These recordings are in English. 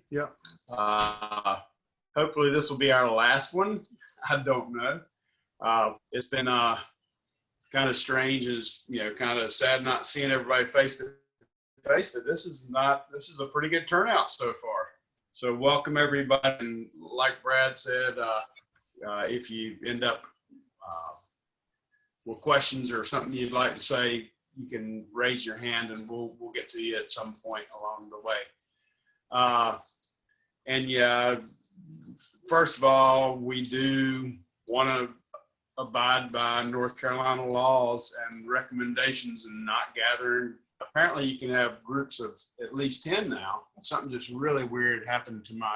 Yeah. Hopefully this will be our last one. I don't know. It's been kind of strange, as kind of sad not seeing everybody face to face, but this is a pretty good turnout so far. So welcome everybody, and like Brad said, if you end up with questions or something you'd like to say, you can raise your hand and we'll get to you at some point along the way. And yeah, first of all, we do want to abide by North Carolina laws and recommendations and not gather. Apparently you can have groups of at least 10 now. Something just really weird happened to my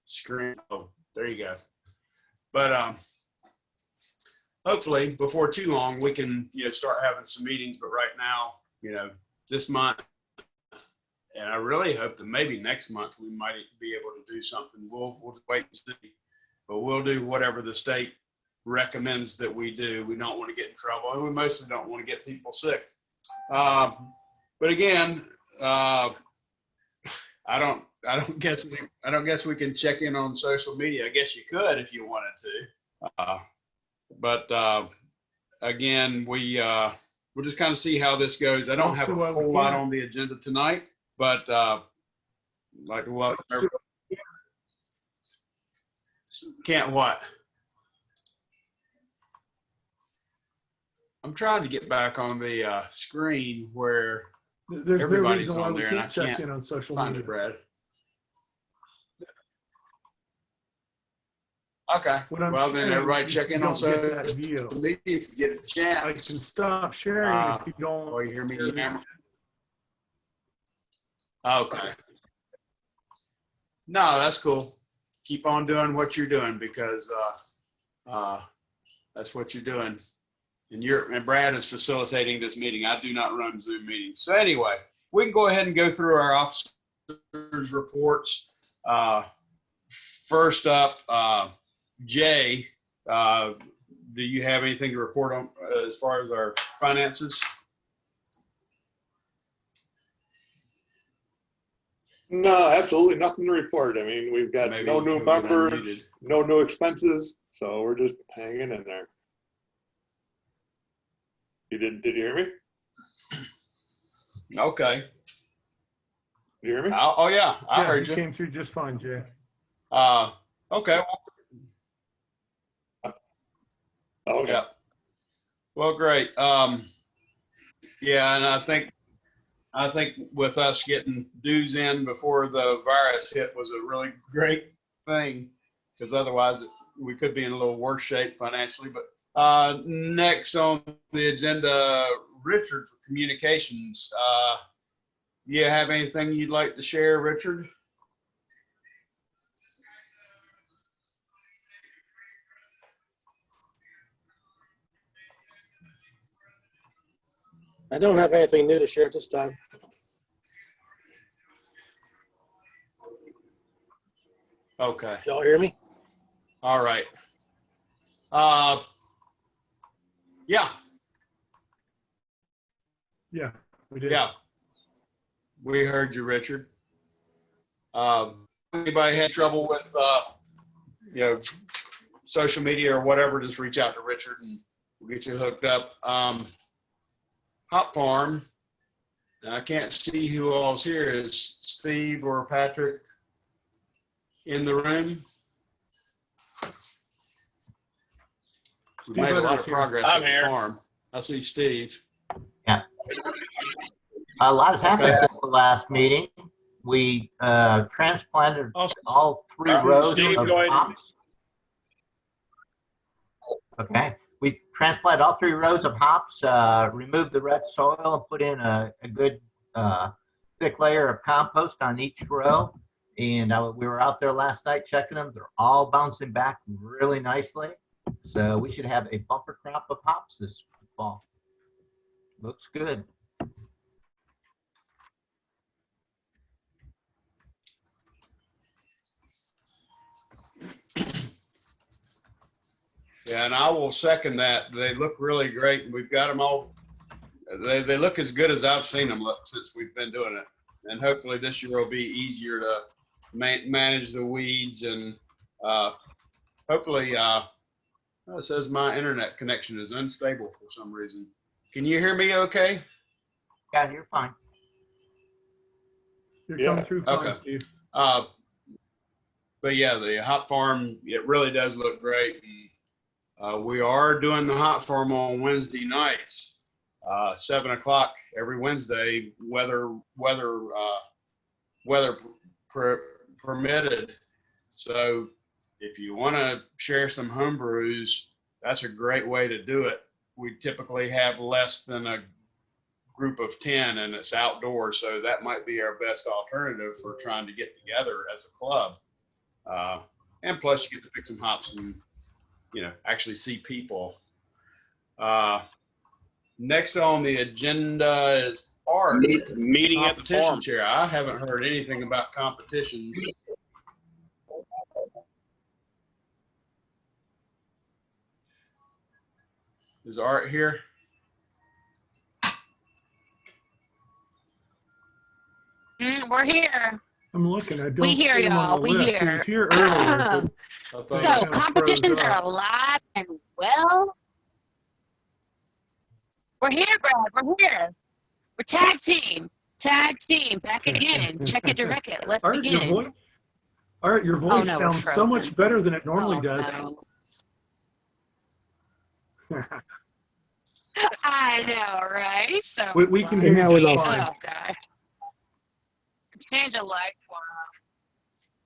screen. Oh, there you go. But hopefully before too long we can start having some meetings. But right now, this month, and I really hope that maybe next month we might be able to do something. We'll just wait and see. But we'll do whatever the state recommends that we do. We don't want to get in trouble, and we mostly don't want to get people sick. But again, I don't guess we can check in on social media. I guess you could if you wanted to. But again, we'll just kind of see how this goes. I don't have a whole lot on the agenda tonight, but like what? Can't what? I'm trying to get back on the screen where everybody's on there, and I can't in on social find media. it, Brad. Okay. Well, then everybody check in on social media to get a chance. I can stop sharing if you don't. Oh, you hear me, Jam? Okay. No, that's cool. Keep on doing what you're doing, because that's what you're doing. And Brad is facilitating this meeting. I do not run Zoom meetings. So anyway, we can go ahead and go through our officers' reports. First up, Jay, do you have anything to report on as far as our finances? No, absolutely nothing to report. I mean, we've got no new members, no new expenses, so we're just hanging in there. Did you hear me? Okay. Did you hear me? Oh yeah, I heard you. Came through just fine, Jay. Okay. Okay. Yeah. Well, great. Yeah, and I think with us getting dues in before the virus hit was a really great thing, because otherwise we could be in a little worse shape financially. But next on the agenda, Richard for communications. You have anything you'd like to share, Richard? I don't have anything new to share at this time. Okay. Y'all hear me? All right. Yeah. Yeah, we did. Yeah. We heard you, Richard. Anybody had trouble with, social media or whatever, just reach out to Richard and we'll get you hooked up. Hop Farm, I can't see who all's here. Is Steve or Patrick in the room? We made a lot of progress at the farm. I see Steve. Yeah. A lot has happened since the last meeting. We transplanted all 3 rows of hops. Okay. We transplanted all 3 rows of hops, removed the red soil, and put in a good thick layer of compost on each row. And we were out there last night checking them. They're all bouncing back really nicely. So we should have a bumper crop of hops this fall. Looks good. Yeah, and I will second that. They look really great, and we've got them all. They look as good as I've seen them look since we've been doing it. And hopefully this year will be easier manage the weeds, and hopefully, it says my internet connection is unstable for some reason. Can you hear me okay? Yeah, you're fine. You're Yeah. coming through fine, Okay. Steve. But yeah, the hop farm, it really does look great. And, we are doing the hop farm on Wednesday nights, 7 o'clock every Wednesday, weather permitted. So if you want to share some home brews, that's a great way to do it. We typically have less than a group of 10 and it's outdoors. So that might be our best alternative for trying to get together as a club. And plus you get to pick some hops and, actually see people. Next on the agenda is Art. Meeting at the Competition farm. chair. I haven't heard anything about competitions. Is Art here? We're here. I'm looking. I don't We hear see him on y'all. the We list. He hear. was here earlier. But So kinda competitions froze are up. alive and well. We're here, Brad. We're here. We're tag team. Tag team. Back again. Check it, direct it. Let's Art, your begin. voice, Art, your Oh, voice no, we're sounds so much frozen. better than it normally Oh, does. no. I know, right? So We can hear Now you we just lost fine. oh god. Change of life. Wow.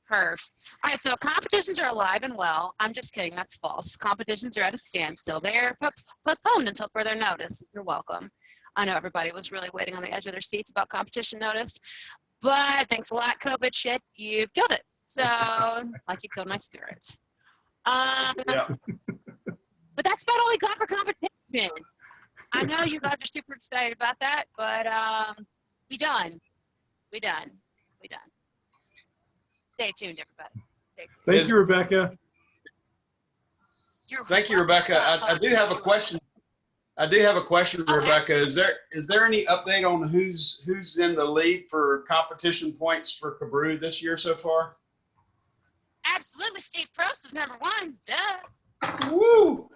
Perf. All right, so competitions are alive and well. I'm just kidding. That's false. Competitions are at a standstill. They're postponed until further notice. You're welcome. I know everybody was really waiting on the edge of their seats about competition notice, but thanks a lot, COVID shit. You've killed it. So, like you killed my spirit. Yeah. But that's about all we got for competition. I know you guys are super excited about that, but we done. Stay tuned, everybody. Thank you, Rebecca. Thank you, Rebecca. I do have a question. Okay. Rebecca. Is there any update on who's in the lead for competition points for CABREW this year so far? Absolutely, Steve Prost is number one. Duh. Woo!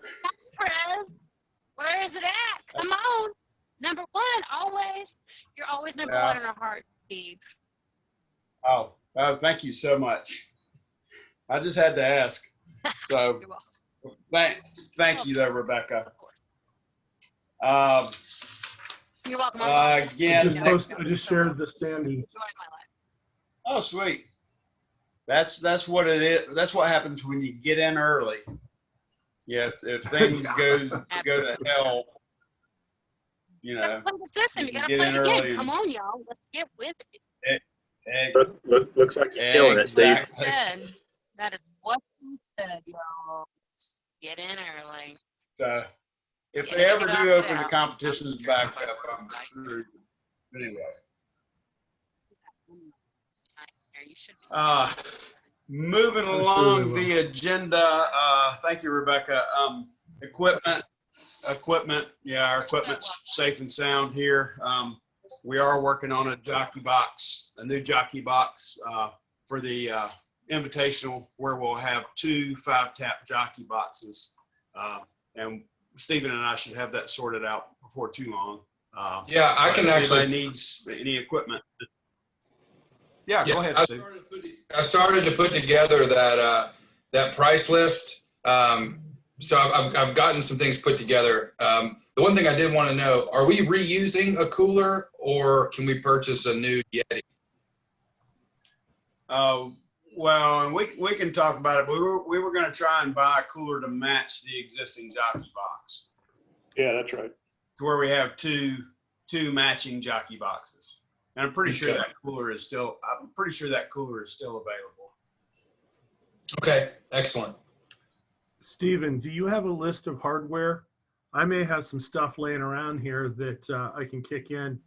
Prez, where is it at? Come on. Number one, always. You're always number one in our heart, Steve. Oh, thank you so much. I just had to ask. So You're welcome. thank you, though, Rebecca. Of course. You're welcome. Again, I just shared the standings. Enjoy my life. oh, sweet. That's what it is. That's what happens when you get in early. Yeah, if things go to hell, Let's play the system. You gotta get play in the game. early. Come on, y'all. Let's get with it. Looks like you're killing it, Steve. Exactly. Good. That is what you said, y'all. Get in early. So if Yeah, they ever get do out open the now. competitions back up, I'm screwed. Anyway, You should be. moving I'm sure along they the agenda. Thank you, Rebecca. Equipment. Yeah, our equipment's safe and sound here. We are working on a new jockey box for the invitational, where we'll have 2 5-tap jockey boxes, and Stephen and I should have that sorted out before too long. Yeah, I can if actually. anybody needs any equipment. Yeah, go ahead, I Steve. started to put together that price list. So I've gotten some things put together. The one thing I did want to know: are we reusing a cooler, or can we purchase a new Yeti? Well, and we can talk about it, but we were going to try and buy a cooler to match the existing jockey box, Yeah, that's right. to where we have two matching jockey boxes. And I'm pretty sure that cooler is still available. Okay, excellent. Stephen, do you have a list of hardware? I may have some stuff laying around here that I can kick in.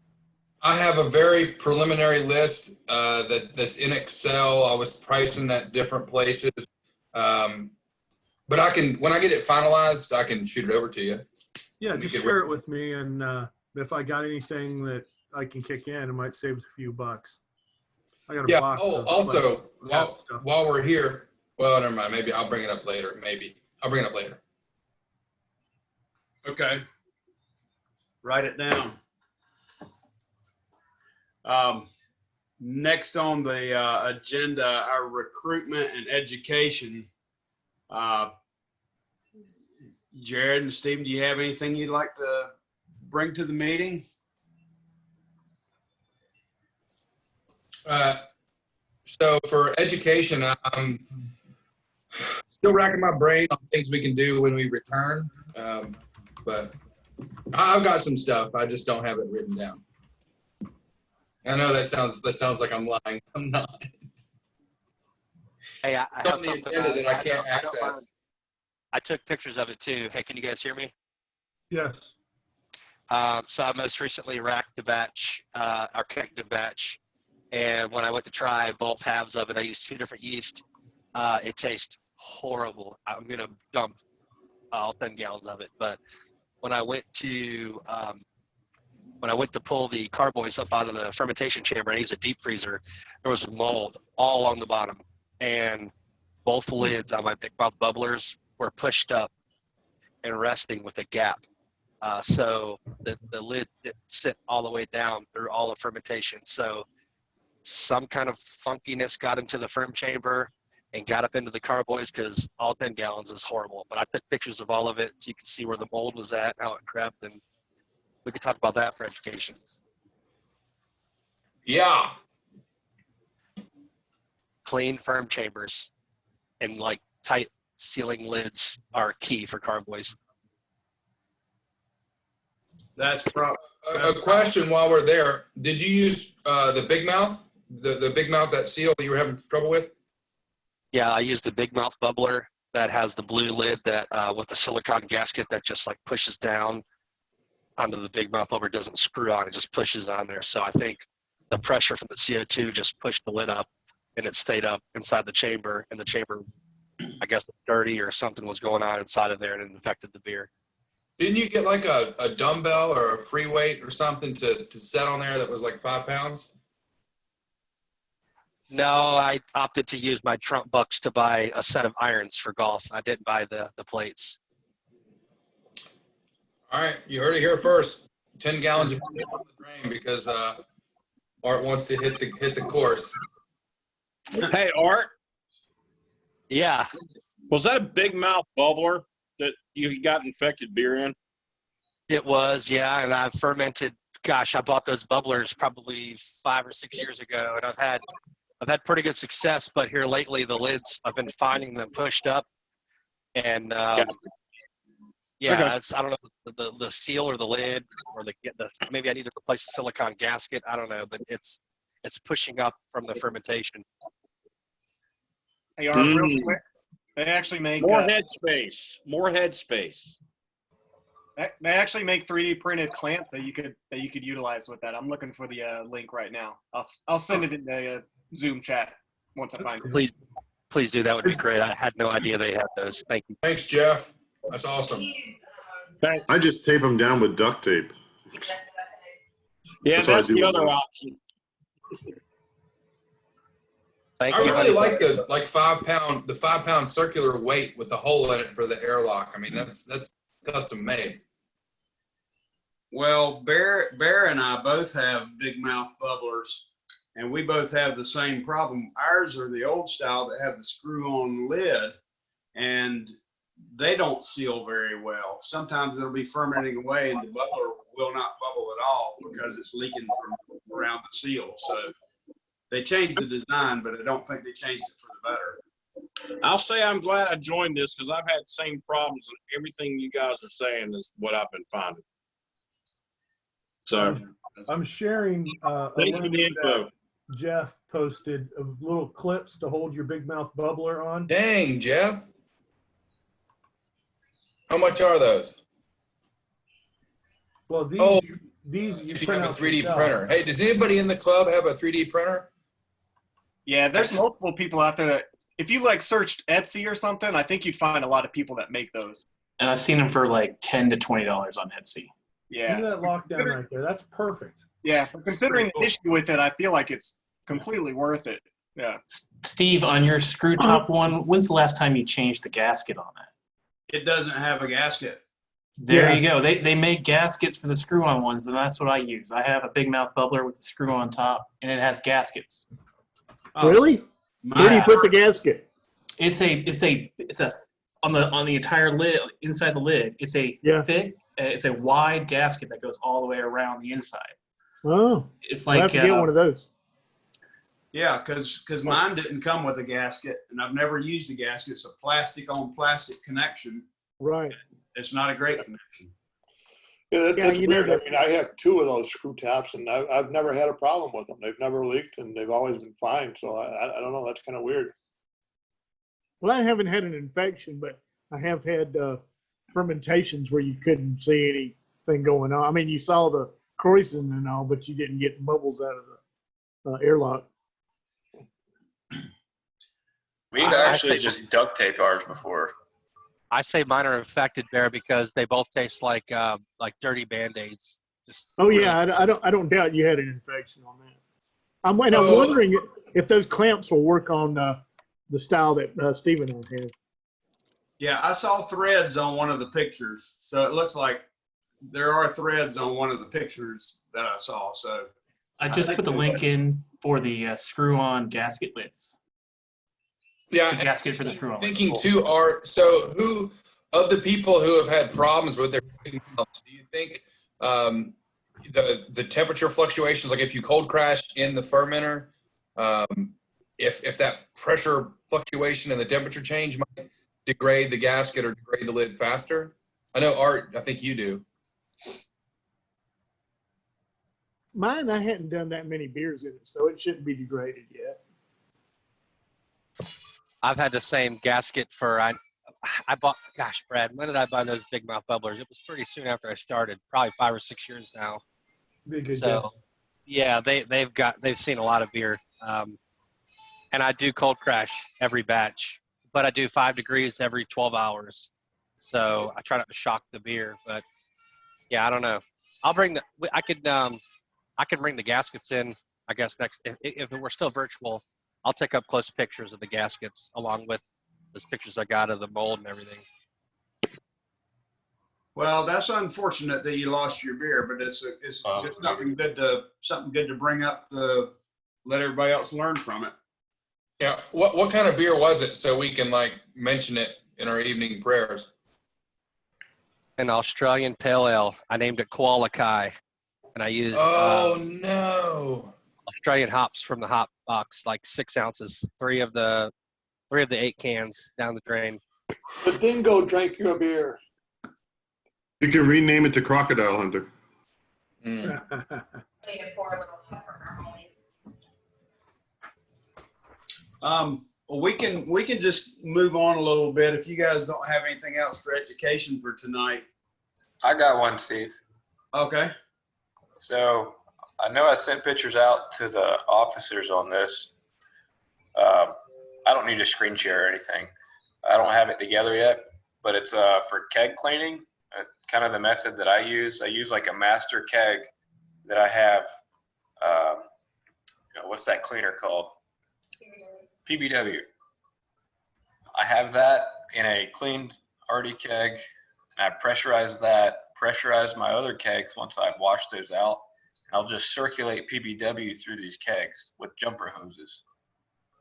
I have a very preliminary list that's in Excel. I was pricing at different places, but when I get it finalized, I can shoot it over to you. Yeah, just share it with me, and if I got anything that I can kick in, it might save us a few bucks. I got a Yeah. box. Oh, of, also, cat stuff. while we're here, well, never mind. Maybe I'll bring it up later. Maybe I'll bring it up later. Okay. Write it down. Next on the agenda, our recruitment and education. Jared and Stephen, do you have anything you'd like to bring to the meeting? So for education, I'm still racking my brain on things we can do when we return. But I've got some stuff. I just don't have it written down. I know that sounds like I'm lying. I'm not. Hey, I It's have on the something agenda that I can't don't mind. access. I took pictures of it too. Hey, can you guys hear me? Yes. So I most recently racked the batch, our connected batch. And when I went to try both halves of it, I used 2 different yeast. It tastes horrible. I'm going to dump all 10 gallons of it. But when I went to pull the carboys up out of the fermentation chamber and I used a deep freezer, there was mold all along the bottom. And both lids on my big mouth bubblers were pushed up and resting with a gap. So the lid didn't sit all the way down through all of fermentation. So some kind of funkiness got into the ferm chamber and got up into the carboys because all 10 gallons is horrible. But I took pictures of all of it so you can see where the mold was at, how it crept, and we could talk about that for education. Yeah. Clean firm chambers and like tight sealing lids are key for carboys. That's probably A question while we're there. Did you use the big mouth? The big mouth, that seal that you were having trouble with? Yeah, I used the big mouth bubbler that has the blue lid that with the silicone gasket that just like pushes down onto the big mouth bubbler. Doesn't screw on, it just pushes on there. So I think the pressure from the CO2 just pushed the lid up and it stayed up inside the chamber, and the chamber, I guess, dirty or something was going on inside of there and it infected the beer. Didn't you get like a dumbbell or a free weight or something to set on there that was like 5 pounds? No, I opted to use my Trump bucks to buy a set of irons for golf. I didn't buy the plates. All right, you heard it here first. 10 gallons of beer on the drain because Art wants to hit the course. Hey, Art, Yeah, was that a big mouth bubbler that you got infected beer in? it was. Yeah, and I've fermented. Gosh, I bought those bubblers probably 5 or 6 years ago, and I've had pretty good success. But here lately, the lids, I've been finding them pushed up, and yeah, Okay. it's, I don't know the seal or the lid or the maybe I need to replace the silicone gasket. I don't know, but it's pushing up from the fermentation. Hey, Art, real quick. They actually make More headspace. More headspace. they actually make 3D printed clamps that you could utilize with that. I'm looking for the link right now. I'll send it in the Zoom chat once I find it. Please do. That would be great. I had no idea they had those. Thank you. Thanks, Jeff. That's awesome. Thanks. I just tape them down with duct tape. Yeah, That's what I that's do the with other them. option. Thank I you. really like the 5 pound circular weight with the hole in it for the airlock. I mean, that's custom made. Well, Bear and I both have big mouth bubblers, and we both have the same problem. Ours are the old style that have the screw-on lid, and they don't seal very well. Sometimes it'll be fermenting away, and the bubbler will not bubble at all because it's leaking from around the seal. So they changed the design, but I don't think they changed it for the better. I'll say I'm glad I joined this because I've had the same problems. And everything you guys are saying is what I've been finding. So I'm sharing a thanks for link the info. that Jeff posted of little clips to hold your big mouth bubbler on. Dang, Jeff. How much are those? Well, these Oh, you If you print have a out 3D yourself. printer. Hey, does anybody in the club have a 3D printer? Yeah, there's multiple people out there that if you like searched Etsy or something, I think you'd find a lot of people that make those. And I've seen them for like $10 to $20 on Etsy. Look at Yeah. that lockdown right there. That's perfect. Yeah. But considering the issue with it, I feel like it's completely worth it. Yeah. Steve, on your screw top one, when's the last time you changed the gasket on that? It doesn't have a gasket. There you go. They make gaskets for the screw-on ones, and that's what I use. I have a big mouth bubbler with a screw on top, and it has gaskets. Oh, Really? Where do you put the gasket? It's a on the entire lid, inside the lid. It's a thick, it's a wide gasket that goes all the way around the inside. Oh, it's I'll like have to get one of those. Yeah, because mine didn't come with a gasket, and I've never used a gasket. It's a plastic on plastic connection. Right. It's not a great connection. Yeah, that's you weird. know I mean, I have 2 of those screw tops, and I've never had a problem with them. They've never leaked, and they've always been fine. So I don't know. That's kind of weird. Well, I haven't had an infection, but I have had fermentations where you couldn't see anything going on. I mean, you saw the croissant and all, but you didn't get bubbles out of the airlock. We'd actually just duct tape ours before. I say mine are infected, Bear, because they both taste like dirty Band-Aids. Oh yeah, I don't doubt you had an infection on that. I'm wondering if those clamps will work on the style that Stephen and I have. Yeah, I saw threads on one of the pictures, so it looks like there are threads on one of the pictures that I saw. So I just put the link in for the screw-on gasket lids. Yeah, the gasket for the screw-on. Thinking too, Art. So, who of the people who have had problems with their valves, do you think the temperature fluctuations, like if you cold crash in the fermenter, if that pressure fluctuation and the temperature change might degrade the gasket or degrade the lid faster? I know, Art, I think you do. Mine, I hadn't done that many beers in it, so it shouldn't be degraded yet. I've had the same gasket for I bought. Gosh, Brad, when did I buy those big mouth bubblers? It was pretty soon after I started, probably 5 or 6 years now. So, yeah, they've seen a lot of beer, and I do cold crash every batch, but I do 5 degrees every 12 hours. So I try not to shock the beer, but yeah, I don't know. I'll bring I can bring the gaskets in, I guess, next if we're still virtual. I'll take up close pictures of the gaskets along with those pictures I got of the mold and everything. Well, that's unfortunate that you lost your beer, but it's something good to bring up to let everybody else learn from it. Yeah. What kind of beer was it, so we can mention it in our evening prayers? An Australian pale ale. I named it Koala Kai, and I used no Australian hops from the hop box, like 6 ounces, 3 of the 8 cans down the drain. The dingo drank your beer. You can rename it to Crocodile Hunter. We can just move on a little bit if you guys don't have anything else for education for tonight. I got one, Steve. Okay. So I know I sent pictures out to the officers on this. I don't need a screen share or anything. I don't have it together yet, but it's for keg cleaning. Kind of the method that I use. I use like a master keg that I have. What's that cleaner called? PBW. I have that in a cleaned RD keg, and I pressurize my other kegs once I've washed those out. I'll just circulate PBW through these kegs with jumper hoses.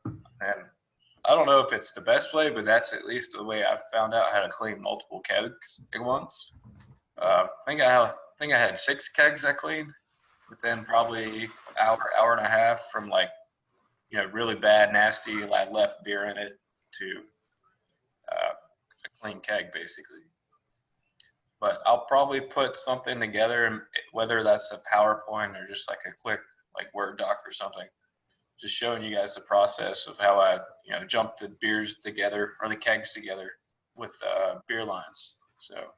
And I don't know if it's the best way, but that's at least the way I've found out how to clean multiple kegs at once. I think I had 6 kegs I cleaned within probably an hour and a half from really bad, nasty, I left beer in it to a clean keg basically. But I'll probably put something together, whether that's a PowerPoint or just like a quick Word doc or something, just showing you guys the process of how I jump the beers together or the kegs together with beer lines. So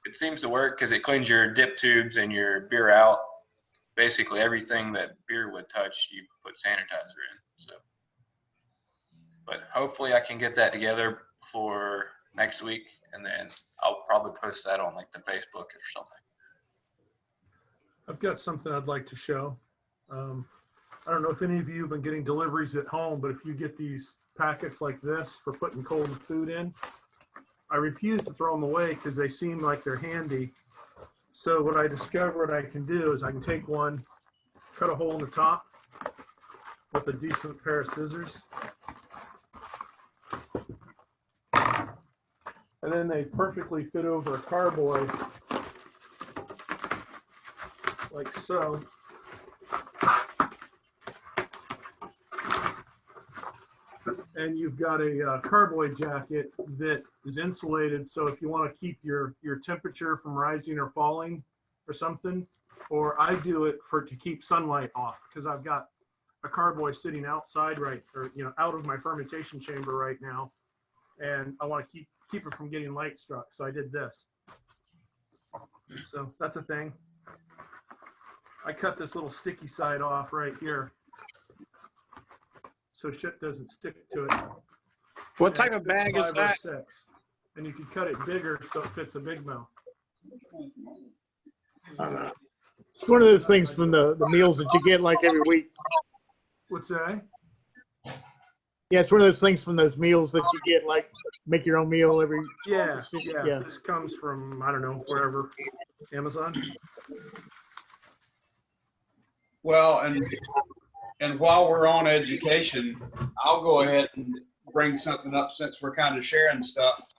it seems to work because it cleans your dip tubes and your beer out. Basically everything that beer would touch, you put sanitizer in. So, but hopefully I can get that together for next week, and then I'll probably post that on the Facebook or something. I've got something I'd like to show. I don't know if any of you have been getting deliveries at home, but if you get these packets like this for putting cold food in, I refuse to throw them away because they seem like they're handy. So what I discovered I can do is I can take one, cut a hole in the top with a decent pair of scissors. And then they perfectly fit over a carboy, like so. And you've got a carboy jacket that is insulated, so if you want to keep your temperature from rising or falling or something, or I do it to keep sunlight off, because I've got a carboy sitting outside out of my fermentation chamber right now, and I want to keep it from getting light struck, so I did this. So that's a thing. I cut this little sticky side off right here, so shit doesn't stick to it. What type of bag is that? 5 or 6. And you can cut it bigger so it fits a big mouth. It's one of those things from the meals that you get like every week. What's that? Yeah, it's one of those things from those meals that you get, like make your own meal every. Yeah. This comes from, I don't know, wherever, Amazon. Well, and while we're on education, I'll go ahead and bring something up since we're kind of sharing stuff.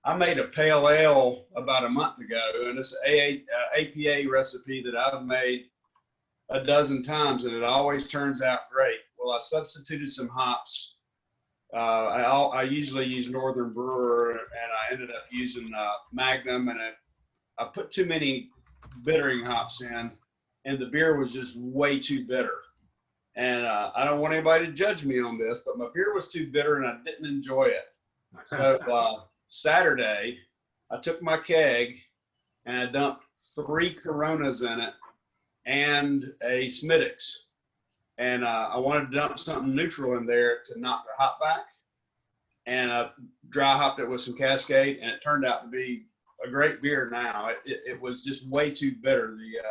I made a pale ale about a month ago, and it's an APA recipe that I've made a dozen times, and it always turns out great. Well, I substituted some hops. I usually use Northern Brewer, and I ended up using Magnum, and I put too many bittering hops in, and the beer was just way too bitter. And I don't want anybody to judge me on this, but my beer was too bitter and I didn't enjoy it. So Saturday, I took my keg and I dumped 3 Coronas in it and a Smittix. And I wanted to dump something neutral in there to knock the hop back. And I dry hopped it with some Cascade, and it turned out to be a great beer now. It was just way too bitter. The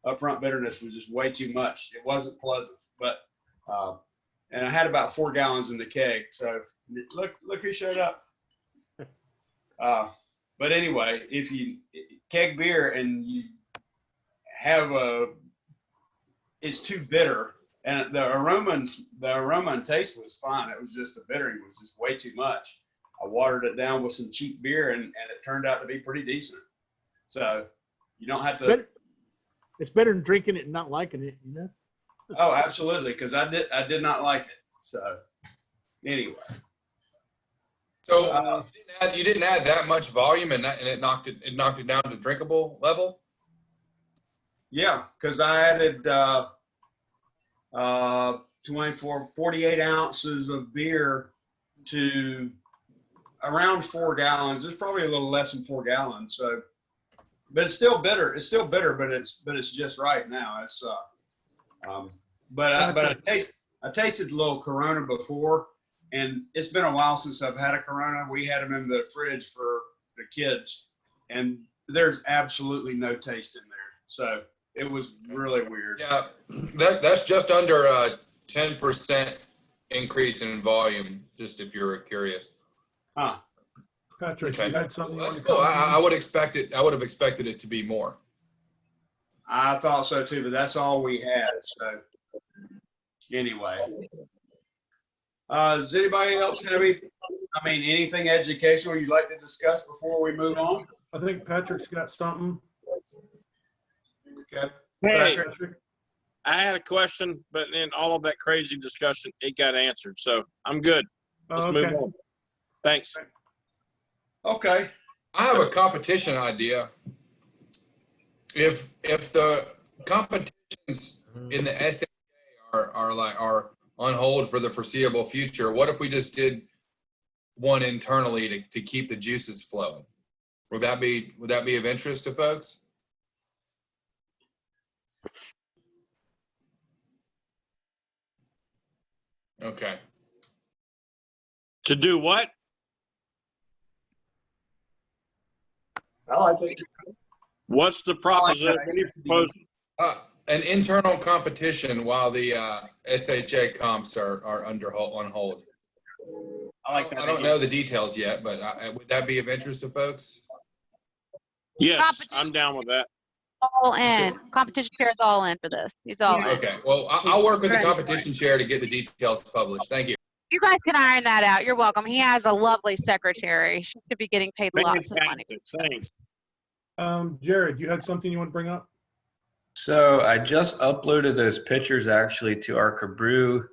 upfront bitterness was just way too much. It wasn't pleasant. But and I had about 4 gallons in the keg, so look who showed up. But anyway, if you keg beer and you have it's too bitter, and the aroma and taste was fine. It was just the bittering was just way too much. I watered it down with some cheap beer, and it turned out to be pretty decent. So you don't have to. It's better than drinking it and not liking it, you know. Oh, absolutely, because I did not like it. So anyway. So you didn't add that much volume, and it knocked it down to drinkable level. Yeah, because I added 48 ounces of beer to around 4 gallons. It's probably a little less than 4 gallons. So, but it's still bitter. It's still bitter, but it's just right now. It's but I tasted a little Corona before, and it's been a while since I've had a Corona. We had them in the fridge for the kids, and there's absolutely no taste in there. So it was really weird. Yeah, that's just under a 10% increase in volume. Just if you're curious. Huh. Patrick, okay. You had something. Well, that's cool. I would expect it. I would have expected it to be more. I thought so too, but that's all we had. So anyway, does anybody else have anything educational you'd like to discuss before we move on? I think Patrick's got something. Okay. Hey, Patrick? I had a question, but in all of that crazy discussion, it got answered. So I'm good. Let's move on. Thanks. Okay. I have a competition idea. If the competitions in the SAA are on hold for the foreseeable future, what if we just did one internally to keep the juices flowing? Would that be of interest to folks? Okay. To do what? I like it. What's the proposition? an internal competition while the SHA comps are on hold. I like that. I don't know the details yet, but would that be of interest to folks? Yes, I'm down with that. All in. Competition chair is all in for this. He's all in. Okay. Well, I'll work with the competition chair to get the details published. Thank you. You guys can iron that out. You're welcome. He has a lovely secretary. She should be getting paid lots of money. Thanks. Jared, you had something you want to bring up? So I just uploaded those pictures actually to our CABREW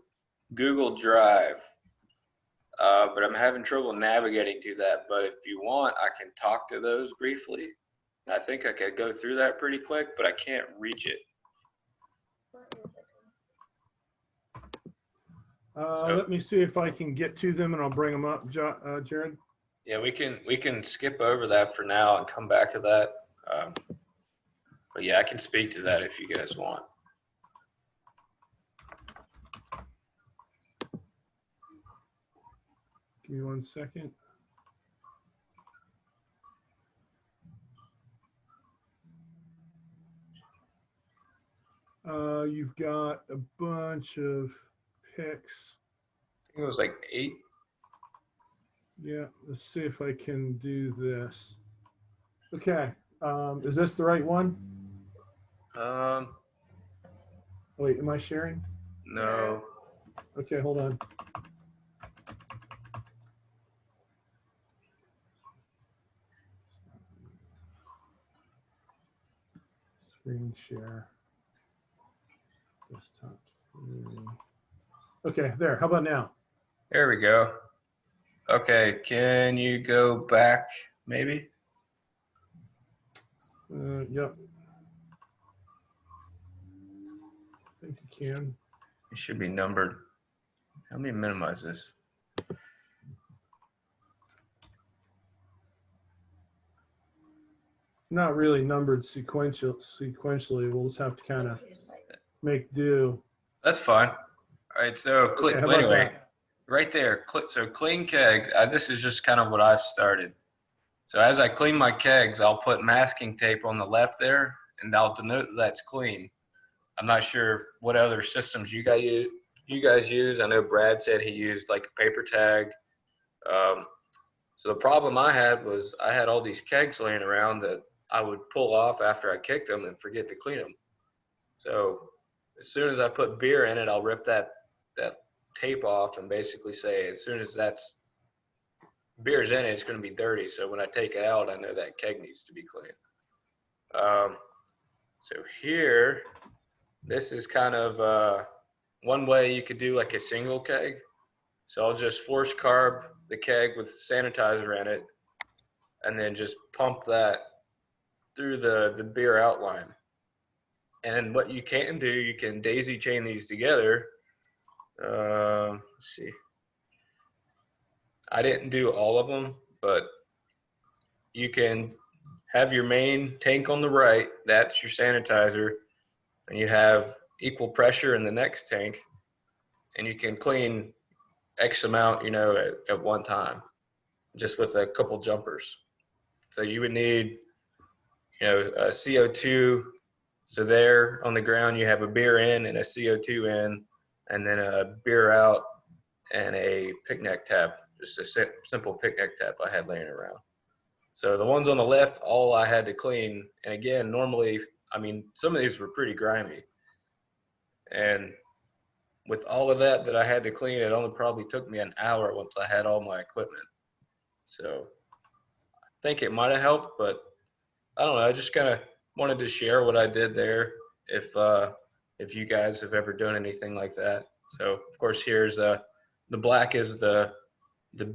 Google Drive, but I'm having trouble navigating to that. But if you want, I can talk to those briefly. I think I could go through that pretty quick, but I can't reach it. Let me see if I can get to them and I'll bring them up, Jared. Yeah, we can skip over that for now and come back to that. But yeah, I can speak to that if you guys want. Give me 1 second. You've got a bunch of picks. I think it was like 8. Yeah, let's see if I can do this. Okay, is this the right one? Wait, am I sharing? No. Okay, hold on. Screen share. Desktop 3. Okay, there. How about now? There we go. Okay, can you go back maybe? Yep. I think you can. It should be numbered. Let me minimize this. Not really numbered sequentially. We'll just have to kind of make do. That's fine. All right, so click. Okay, Anyway, right there. Click. So clean keg. This is just kind of what I've started. So as I clean my kegs, I'll put masking tape on the left there, and I'll denote that's clean. I'm not sure what other systems you guys use. I know Brad said he used like a paper tag. So the problem I had was I had all these kegs laying around that I would pull off after I kicked them and forget to clean them. So as soon as I put beer in it, I'll rip that tape off and basically say, as soon as that's beer's in it, it's going to be dirty. So when I take it out, I know that keg needs to be clean. So here, this is kind of one way you could do like a single keg. So I'll just force carb the keg with sanitizer in it and then just pump that through the beer outline. And what you can do, you can daisy chain these together. Let's see. I didn't do all of them, but you can have your main tank on the right. That's your sanitizer. And you have equal pressure in the next tank. And you can clean X amount, at one time, just with a couple jumpers. So you would need, a CO2. So there on the ground, you have a beer in and a CO2 in, and then a beer out and a picnic tap, just a simple picnic tap I had laying around. So the ones on the left, all I had to clean. And again, normally, some of these were pretty grimy. And with all of that I had to clean, it only probably took me an hour once I had all my equipment. So I think it might have helped, but I don't know. I just kind of wanted to share what I did there if you guys have ever done anything like that. So of course here's the black is the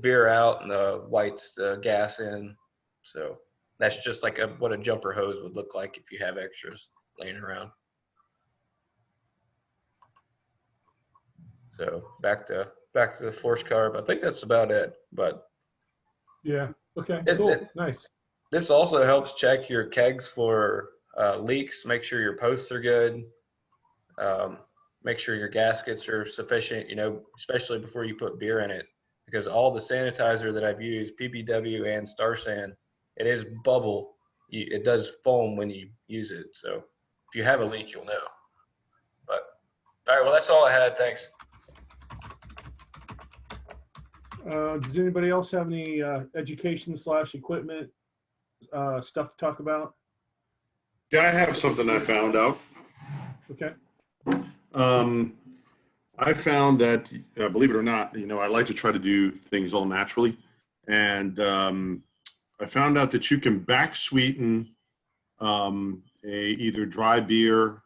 beer out and the white's the gas in. So that's just like what a jumper hose would look like if you have extras laying around. So back to the force carb. I think that's about it. But yeah, okay, cool, nice. This also helps check your kegs for leaks. Make sure your posts are good. Make sure your gaskets are sufficient. Especially before you put beer in it, because all the sanitizer that I've used, PBW and Star San, it is bubble. It does foam when you use it. So if you have a leak, you'll know. All right, well, that's all I had. Thanks. Does anybody else have any education / equipment stuff to talk about? Yeah, I have something I found out. Okay. I found that, believe it or not, I like to try to do things all naturally. And I found out that you can back sweeten either dry beer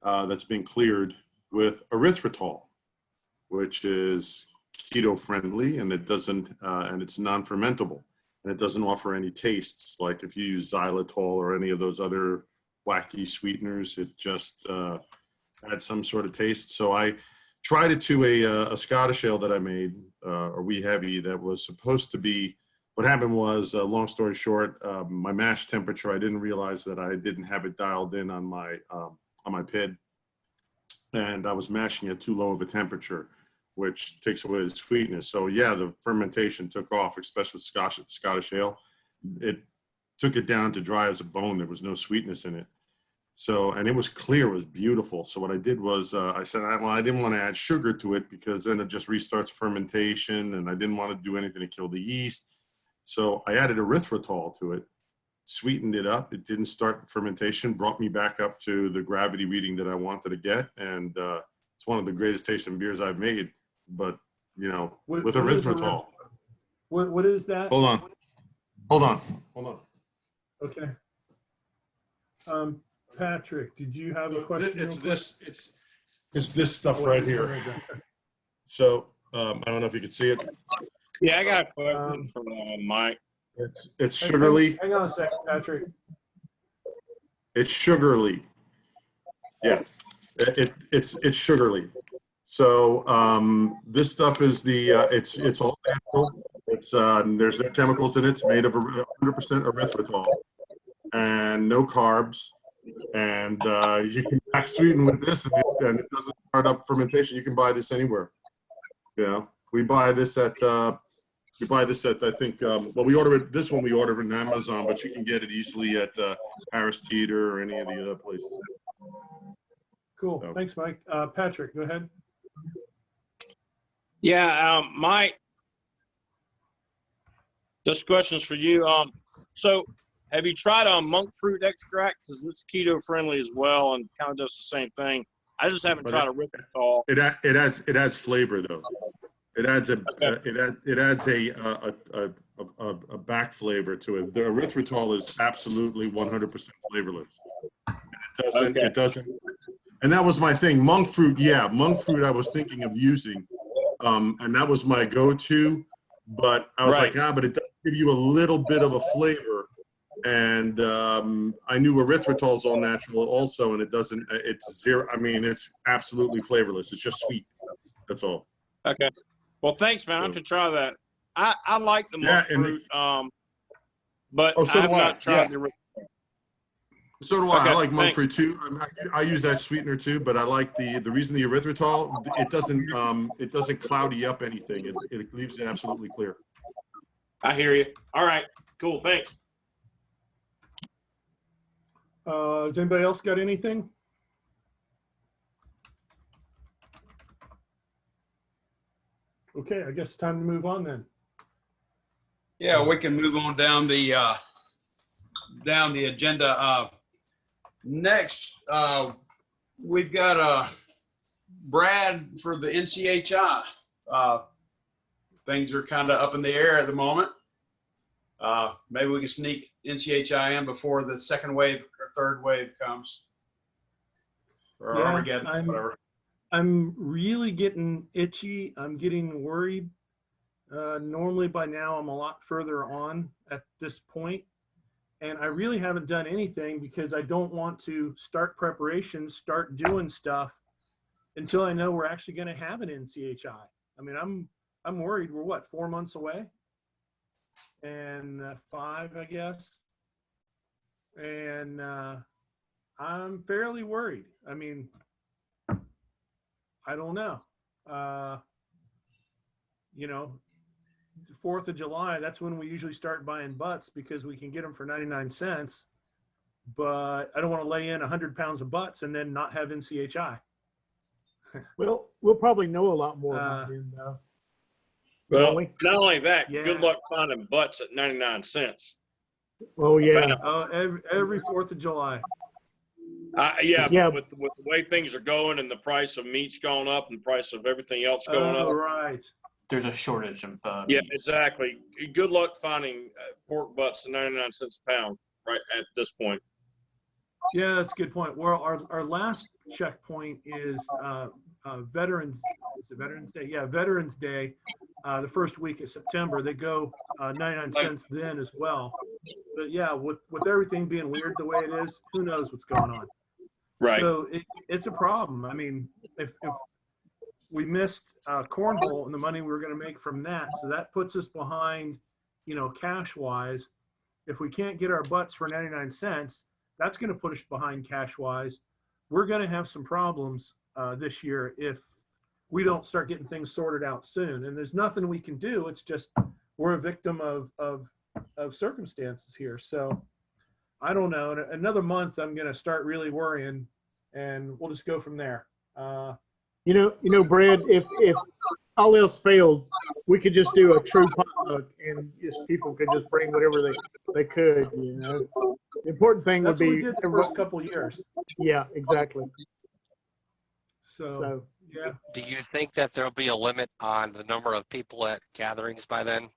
that's been cleared with erythritol, which is keto friendly, and it doesn't, and it's non-fermentable, and it doesn't offer any tastes. Like if you use xylitol or any of those other wacky sweeteners, it just adds some sort of taste. So I tried it to a Scottish ale that I made, a wee heavy, that was supposed to be. What happened was, long story short, my mash temperature, I didn't realize that I didn't have it dialed in on my PID, and I was mashing at too low of a temperature, which takes away the sweetness. So yeah, the fermentation took off, especially with Scottish ale. It took it down to dry as a bone. There was no sweetness in it. So, and it was clear, it was beautiful. So what I did was, I said, well, I didn't want to add sugar to it because then it just restarts fermentation, and I didn't want to do anything to kill the yeast. So I added erythritol to it, sweetened it up. It didn't start fermentation, brought me back up to the gravity reading that I wanted to get. And it's one of the greatest tasting beers I've made, but with erythritol. What is that? Hold on. Okay. Patrick, did you have a question? It's this stuff right here. So I don't know if you can see it. Yeah, I got a question from Mike. It's Sugarly. Hang on a second, Patrick. It's Sugarly. Yeah, it's Sugarly. So this stuff is it's all natural. It's there's no chemicals in it. It's made of 100% erythritol and no carbs. And you can back sweeten with this, and it doesn't start up fermentation. You can buy this anywhere. We buy this at I think we order it. This one we order it on Amazon, but you can get it easily at Harris Teeter or any of the other places. Cool. So. Thanks, Mike. Patrick, go ahead. Yeah, Mike. This question's for you. So have you tried monk fruit extract? Because it's keto friendly as well and kind of does the same thing. I just haven't tried erythritol. It adds flavor though. It adds a back flavor to it. The erythritol is absolutely 100% flavorless. And it doesn't. And that was my thing. Monk fruit, yeah, monk fruit. I was thinking of using, and that was my go-to. But I was like, but it does give you a little bit of a flavor. And I knew erythritol is all natural also, and it doesn't. It's zero. I mean, it's absolutely flavorless. It's just sweet. That's all. Okay. Well, thanks, man. I have to try that. I like the monk fruit, but I have not tried the erythritol. So do I. I like monk fruit too. I use that sweetener too, but I like the reason the erythritol, it doesn't cloudy up anything. It leaves it absolutely clear. I hear you. All right. Cool. Thanks. Has anybody else got anything? Okay, I guess it's time to move on then. Yeah, we can move on down the agenda. Next, we've got Brad for the NCHI. Things are kind of up in the air at the moment. Maybe we can sneak NCHI in before the second wave or third wave comes. Or Armageddon, whatever. I'm really getting itchy. I'm getting worried. Normally by now I'm a lot further on at this point. And I really haven't done anything because I don't want to start preparations, start doing stuff until I know we're actually going to have an NCHI. I mean, I'm worried. We're what, 4 months away? And 5, I guess. And I'm fairly worried. I mean, I don't know. You know, 4th of July, that's when we usually start buying butts because we can get them for 99 cents. But I don't want to lay in 100 pounds of butts and then not have NCHI. Well, we'll probably know a lot more about then. Well, won't we? not only that, Yeah. good luck finding butts at 99 cents. Oh yeah. Every 4th of July. Yeah, Yeah. but with the way things are going and the price of meat's gone up and the price of everything else going up. Right. There's a shortage of Yeah, meat. exactly. Good luck finding pork butts at 99 cents a pound right at this point. Yeah, that's a good point. Well, our last checkpoint is Veterans. Is it Veterans Day? Yeah, Veterans Day. The first week of September, they go 99 cents then as well. But yeah, with everything being weird the way it is, who knows what's going on? Right. So it's a problem. I mean, if we missed cornhole and the money we were going to make from that, so that puts us behind, cash wise. If we can't get our butts for 99 cents, that's going to put us behind cash wise. We're going to have some problems this year if we don't start getting things sorted out soon. And there's nothing we can do. It's just we're a victim of circumstances here. So I don't know. In another month, I'm going to start really worrying, and we'll just go from there. Brad, if all else failed, we could just do a true potluck, and just people could just bring whatever they could. The important thing That's would what be we did the first couple of years. Yeah, exactly. So yeah. Do you think that there'll be a limit on the number of people at gatherings by then?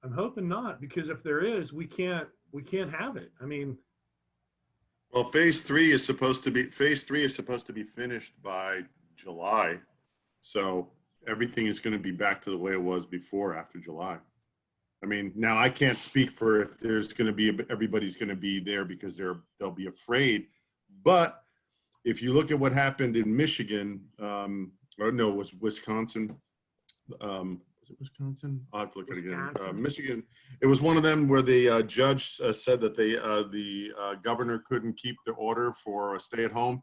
I'm hoping not, because if there is, we can't have it. I mean, Well, phase three is supposed to be finished by July. So everything is going to be back to the way it was before after July. I mean, now I can't speak for if there's going to be, everybody's going to be there because they'll be afraid. But if you look at what happened in Michigan, or no, it was Wisconsin. Was it Wisconsin? I'll have to look at it again. Michigan. It was one of them where the judge said that the governor couldn't keep the order for a stay-at-home,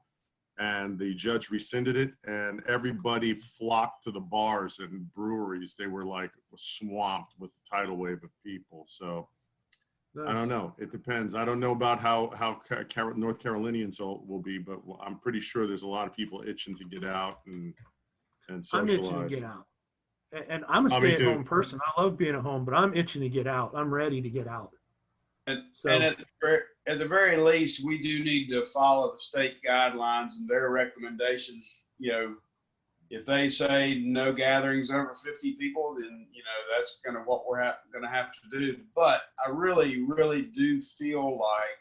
and the judge rescinded it, and everybody flocked to the bars and breweries. They were like swamped with the tidal wave of people. So I don't know. It depends. I don't know about how North Carolinians will be, but I'm pretty sure there's a lot of people itching to get out and socialize. I'm itching to get out. And I'm a stay-at-home person. I love being at home, but I'm itching to get out. I'm ready to get out. And at the very least, we do need to follow the state guidelines and their recommendations. If they say no gatherings over 50 people, then, that's kind of what we're going to have to do. But I really, really do feel like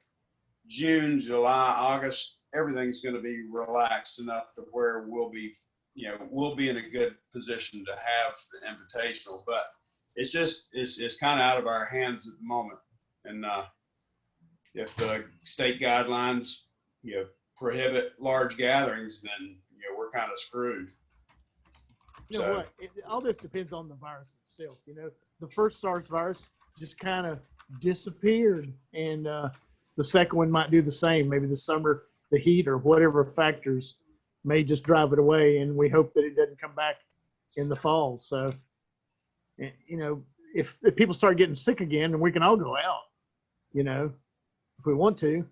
June, July, August, everything's going to be relaxed enough to where we'll be in a good position to have the invitational. But it's kind of out of our hands at the moment. And if the state guidelines, prohibit large gatherings, then, we're kind of screwed. You know what? All this depends on the virus itself. The first SARS virus just kind of disappeared, and the second one might do the same. Maybe the summer, the heat, or whatever factors may just drive it away, and we hope that it doesn't come back in the fall. So, if people start getting sick again, then we can all go out, if we want to.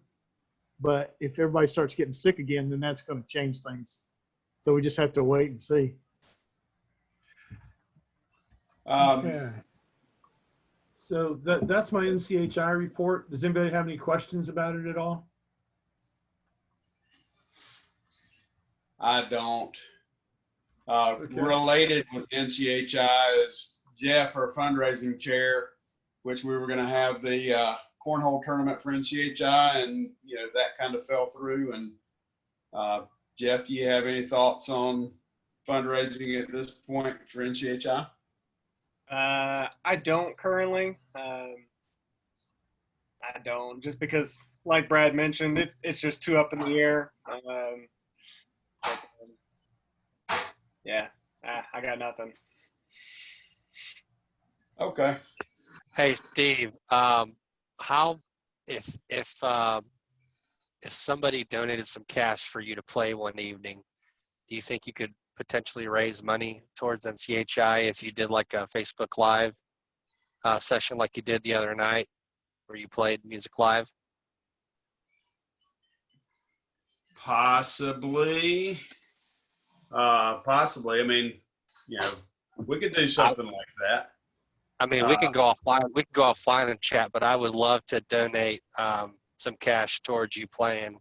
But if everybody starts getting sick again, then that's going to change things. So we just have to wait and see. Okay. So that's my NCHI report. Does anybody have any questions about it at all? I don't. Related with NCHI is Jeff, our fundraising chair, which we were going to have the cornhole tournament for NCHI, and that kind of fell through. And Jeff, you have any thoughts on fundraising at this point for NCHI? I don't currently. I don't, just because, like Brad mentioned, it's just too up in the air. Yeah, I got nothing. Okay. Hey, Steve, how if somebody donated some cash for you to play one evening, do you think you could potentially raise money towards NCHI if you did like a Facebook Live session like you did the other night where you played music live? Possibly. Possibly. I mean, you know, we could do something like that. I mean, we can go offline. We can go offline and chat, but I would love to donate some cash towards you playing.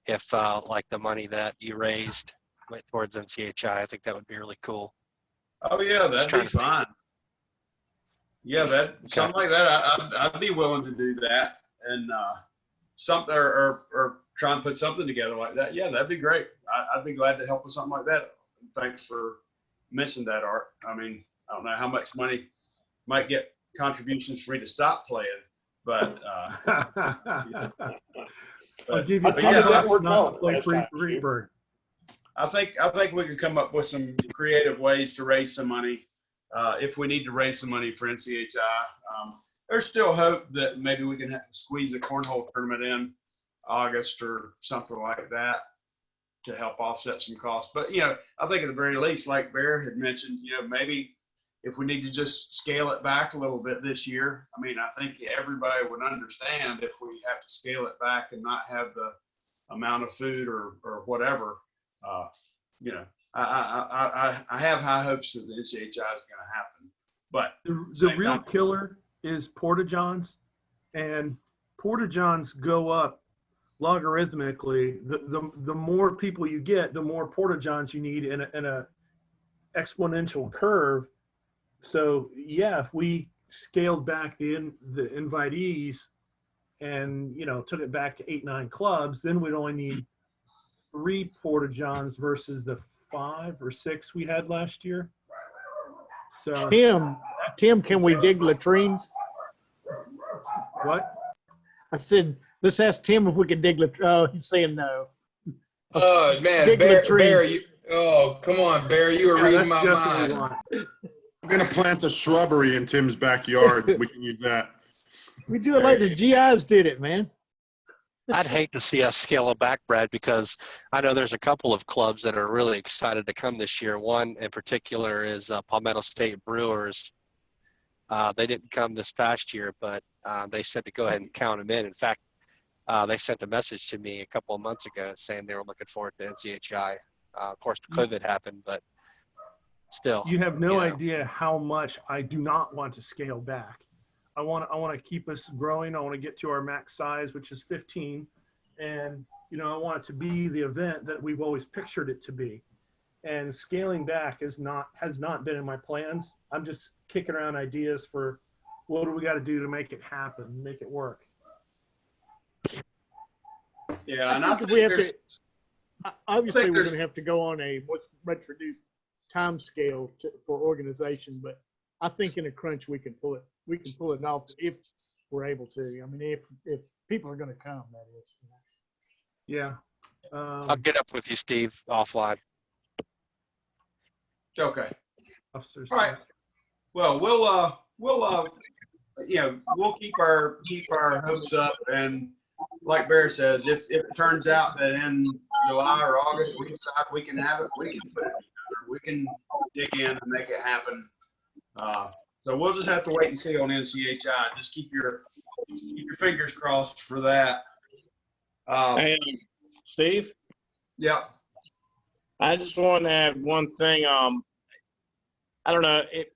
If like the money that you raised went towards NCHI, I think that would be really cool. Oh yeah, that'd be fine. Yeah, something like that. I'd be willing to do that, and something or try and put something together like that. Yeah, that'd be great. I'd be glad to help with something like that. Thanks for mentioning that, Art. I mean, I don't know how much money might get contributions for me to stop playing, but I'll give you $10 not to play Freebird. I think we could come up with some creative ways to raise some money if we need to raise some money for NCHI. There's still hope that maybe we can squeeze a cornhole tournament in August or something like that to help offset some costs. But, you know, I think at the very least, like Bear had mentioned, you know, maybe if we need to just scale it back a little bit this year. I mean, I think everybody would understand if we have to scale it back and not have the amount of food or whatever. You know, I have high hopes that the NCHI is going to happen. But the real killer is Porta-Johns, and Porta-Johns go up logarithmically. The more people you get, the more Porta-Johns you need in a exponential curve. So yeah, if we scaled back the invitees and, you know, took it back to 8-9 clubs, then we'd only need 3 Porta-Johns versus the 5 or 6 we had last year. So Tim, can we dig latrines? What? I said, let's ask Tim if we can dig latrines. Oh, he's saying no. Oh man, Bear, you, oh come on, Bear, you were reading my mind. I'm gonna plant a shrubbery in Tim's backyard. We can use that. We do it like the GIs did it, man. I'd hate to see us scale it back, Brad, because I know there's a couple of clubs that are really excited to come this year. One in particular is Palmetto State Brewers. They didn't come this past year, but they said to go ahead and count them in. In fact, they sent a message to me a couple of months ago saying they were looking forward to NCHI. Of course, COVID happened, but still. You have no idea how much I do not want to scale back. I want to keep us growing. I want to get to our max size, which is 15. And, you know, I want it to be the event that we've always pictured it to be. And scaling back has not been in my plans. I'm just kicking around ideas for what do we got to do to make it happen, make it work. Yeah, and I think we have to, obviously we're going to have to go on a much reduced time scale for organization, but I think in a crunch we can pull it. We can pull it off if we're able to. I mean, if people are going to come, that is. Yeah. I'll get up with you, Steve, offline. Okay. All right. Well, we'll you know, we'll keep our hopes up, and like Bear says, if it turns out that in July or August we decide we can have it, we can put it together. We can dig in and make it happen. So we'll just have to wait and see on NCHI. Just keep your fingers crossed for that. Hey, Steve? Yeah. I just want to add one thing. I don't know. It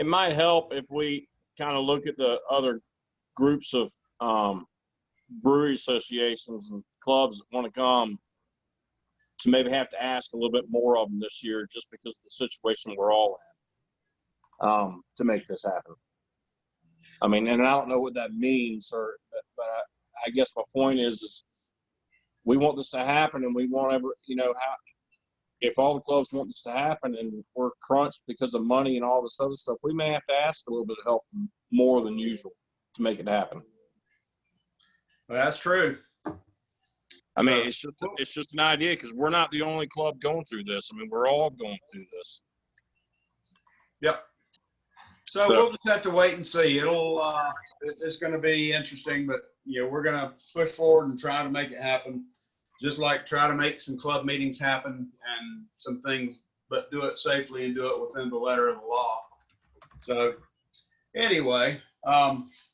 might help if we kind of look at the other groups of brewery associations and clubs that want to come, to maybe have to ask a little bit more of them this year, just because of the situation we're all in, to make this happen. I mean, and I don't know what that means, but I guess my point is we want this to happen, and we want if all the clubs want this to happen and we're crunched because of money and all this other stuff, we may have to ask a little bit of help from more than usual to make it happen. Well, that's true. I mean, it's just an idea, because we're not the only club going through this. I mean, we're all going through this. Yep. So we'll just have to wait and see. It's going to be interesting, but we're going to push forward and try to make it happen. Just like try to make some club meetings happen and some things, but do it safely and do it within the letter of the law. So anyway,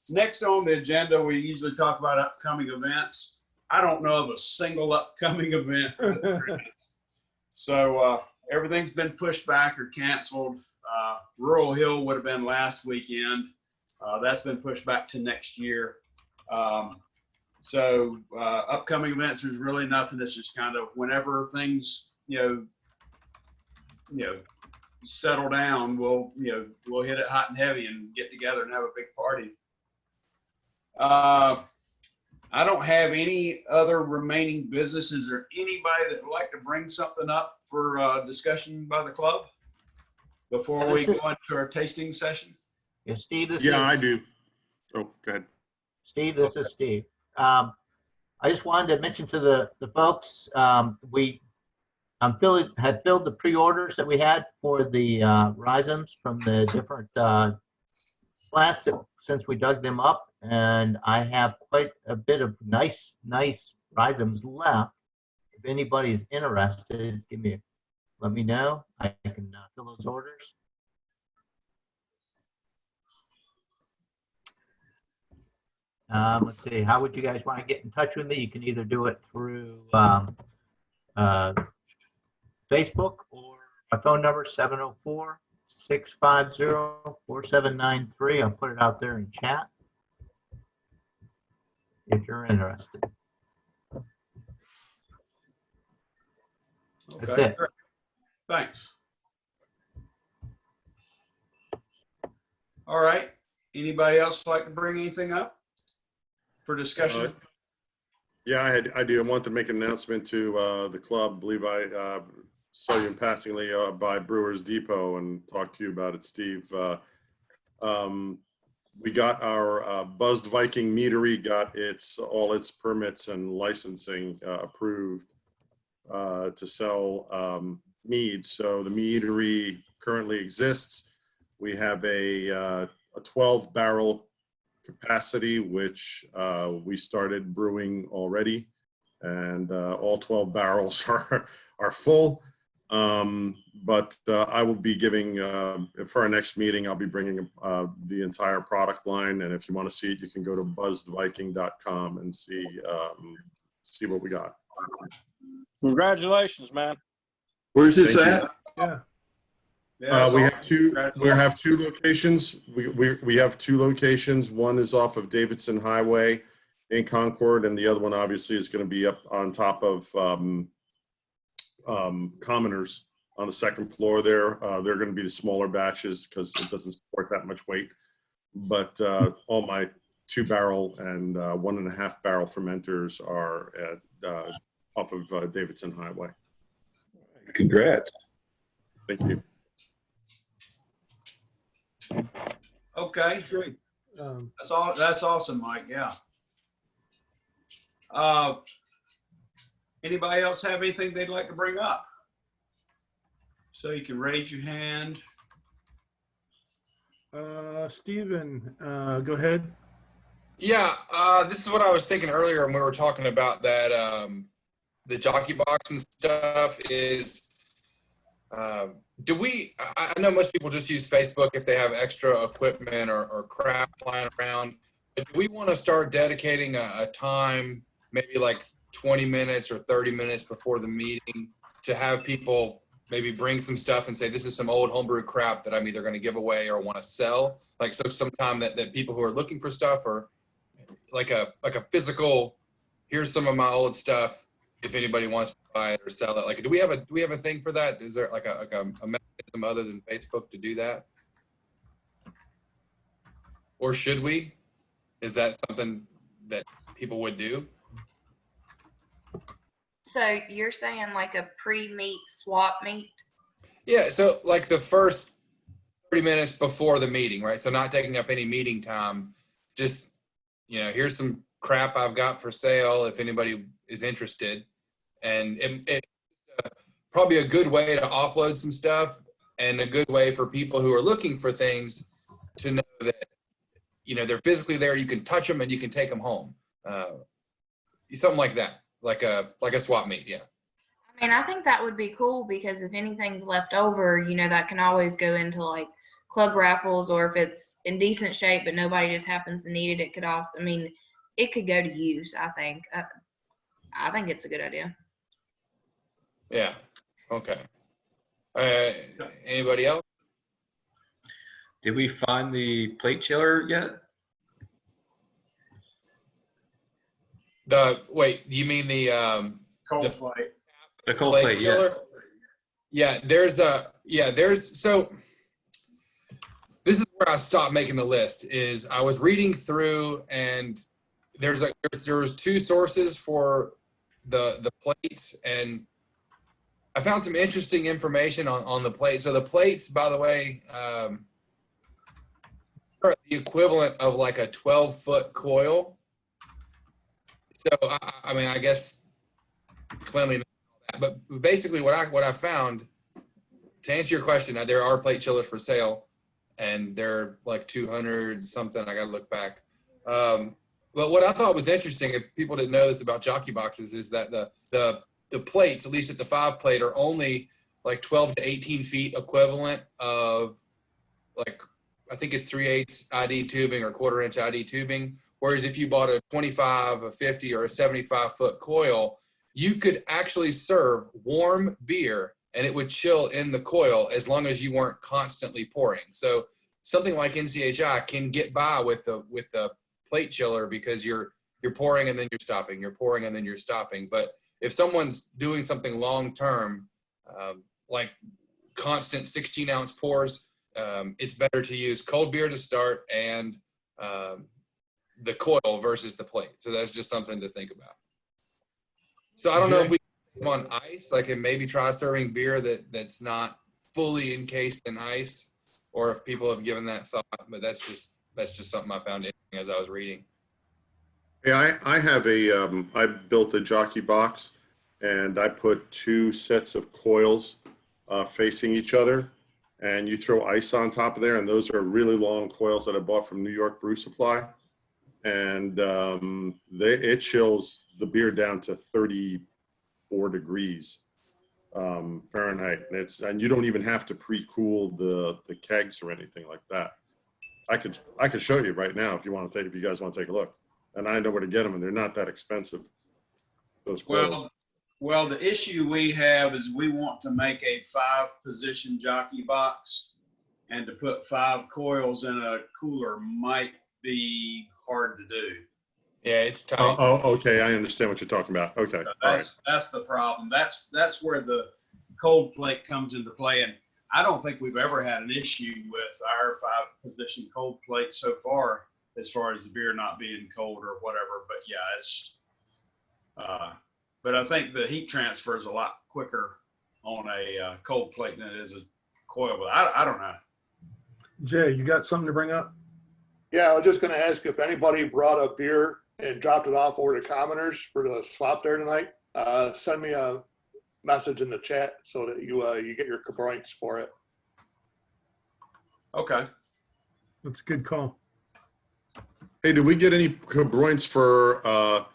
next on the agenda, we usually talk about upcoming events. I don't know of a single upcoming event. So everything's been pushed back or canceled. Rural Hill would have been last weekend. That's been pushed back to next year. So upcoming events, there's really nothing. It's just kind of whenever things, settle down, we'll hit it hot and heavy and get together and have a big party. I don't have any other remaining business. Is there anybody that would like to bring something up for discussion by the club before we go into our tasting session? Yeah, Steve, I do. Oh, go ahead. Steve, this is Steve. I just wanted to mention to the folks, had filled the pre-orders that we had for the rhizomes from the different plants since we dug them up, and I have quite a bit of nice rhizomes left. If anybody's interested, let me know. I can fill those orders. Let's see, how would you guys want to get in touch with me? You can either do it through Facebook, or my phone number 704-650-4793. I'll put it out there in chat if you're interested. That's Okay, it. great. Thanks. All right. Anybody else like to bring anything up for discussion? Yeah, I do. I want to make an announcement to the club. I believe I saw you passingly by Brewers Depot and talked to you about it, Steve. We got our Buzzed Viking Meadery, got all its permits and licensing approved to sell mead. So the meadery currently exists. We have a 12-barrel capacity, which we started brewing already, and all 12 barrels are full. But I will be giving, for our next meeting, I'll be bringing the entire product line, and if you want to see it, you can go to buzzedviking.com and see what we got. Congratulations, man. Where's this Thank at? you. Yeah. We have two locations. We have two locations. One is off of Davidson Highway in Concord, and the other one obviously is going to be up on top of Commoners on the second floor there. They're going to be the smaller batches because it doesn't support that much weight. But all my 2-barrel and 1.5-barrel fermenters are at off of Davidson Highway. Congrats. Thank you. Okay. Great. That's awesome, Mike. Yeah. Anybody else have anything they'd like to bring up? So you can raise your hand. Steven, go ahead. Yeah, this is what I was thinking earlier when we were talking about that, the jockey box and stuff is, I know most people just use Facebook if they have extra equipment or crap lying around, but do we want to start dedicating a time, maybe like 20 minutes or 30 minutes before the meeting, to have people maybe bring some stuff and say, this is some old homebrew crap that I'm either going to give away or want to sell? Like, so sometime that people who are looking for stuff, or like a physical, here's some of my old stuff, if anybody wants to buy it or sell it. Like, do we have a thing for that? Is there like a mechanism other than Facebook to do that? Or should we? Is that something that people would do? So you're saying like a pre-meet swap meet? Yeah, so like the first 30 minutes before the meeting, right? So not taking up any meeting time, just, here's some crap I've got for sale if anybody is interested. And it's probably a good way to offload some stuff, and a good way for people who are looking for things to know that, they're physically there, you can touch them and you can take them home. Something like that, like a swap meet, yeah. I mean, I think that would be cool, because if anything's left over, that can always go into like club raffles, or if it's in decent shape but nobody just happens to need it, it could also, it could go to use, I think. I think it's a good idea. Yeah. Okay. Anybody else? Did we find the plate chiller yet? Wait, you mean the Cold plate. The cold plate, chiller? yes. Yeah, so this is where I stopped making the list. Is I was reading through, and there was two sources for the plates, and I found some interesting information on the plate. So the plates, by the way, are the equivalent of like a 12-foot coil. So I mean, I guess cleanliness, but basically what I found, to answer your question, there are plate chillers for sale, and they're like 200 something. I got to look back. But what I thought was interesting, if people didn't know this about jockey boxes, is that the plates, at least at the 5 plate, are only like 12 to 18 feet equivalent of, like, I think it's 3/8 ID tubing or 1/4 inch ID tubing. Whereas if you bought a 25, a 50, or a 75-foot coil, you could actually serve warm beer and it would chill in the coil as long as you weren't constantly pouring. So something like NCHI can get by with a plate chiller because you're pouring and then you're stopping, you're pouring and then you're stopping. But if someone's doing something long term, like constant 16-ounce pours, it's better to use cold beer to start and the coil versus the plate. So that's just something to think about. So I don't know if we can on ice, like, and maybe try serving beer that's not fully encased in ice, or if people have given that thought. But that's just something I found interesting as I was reading. Yeah, I have I built a jockey box, and I put 2 sets of coils facing each other, and you throw ice on top of there, and those are really long coils that I bought from New York Brew Supply, and it chills the beer down to 34 degrees Fahrenheit, and you don't even have to pre-cool the kegs or anything like that. I could show you right now if you guys want to take a look. And I know where to get them, and they're not that expensive, those coils. Well, the issue we have is we want to make a 5-position jockey box, and to put 5 coils in a cooler might be hard to do. Yeah, it's tight. Oh, okay. I understand what you're talking about. Okay. So that's the problem. That's where the cold plate comes into play. And I don't think we've ever had an issue with our 5-position cold plate so far as the beer not being cold or whatever. But yeah, it's, but I think the heat transfer is a lot quicker on a cold plate than it is a coil. But I don't know. Jay, you got something to bring up? Yeah, I was just going to ask if anybody brought a beer and dropped it off over to Commoners for the swap there tonight. Send me a message in the chat so that you get your points for it. Okay. That's a good call. Hey, did we get any points for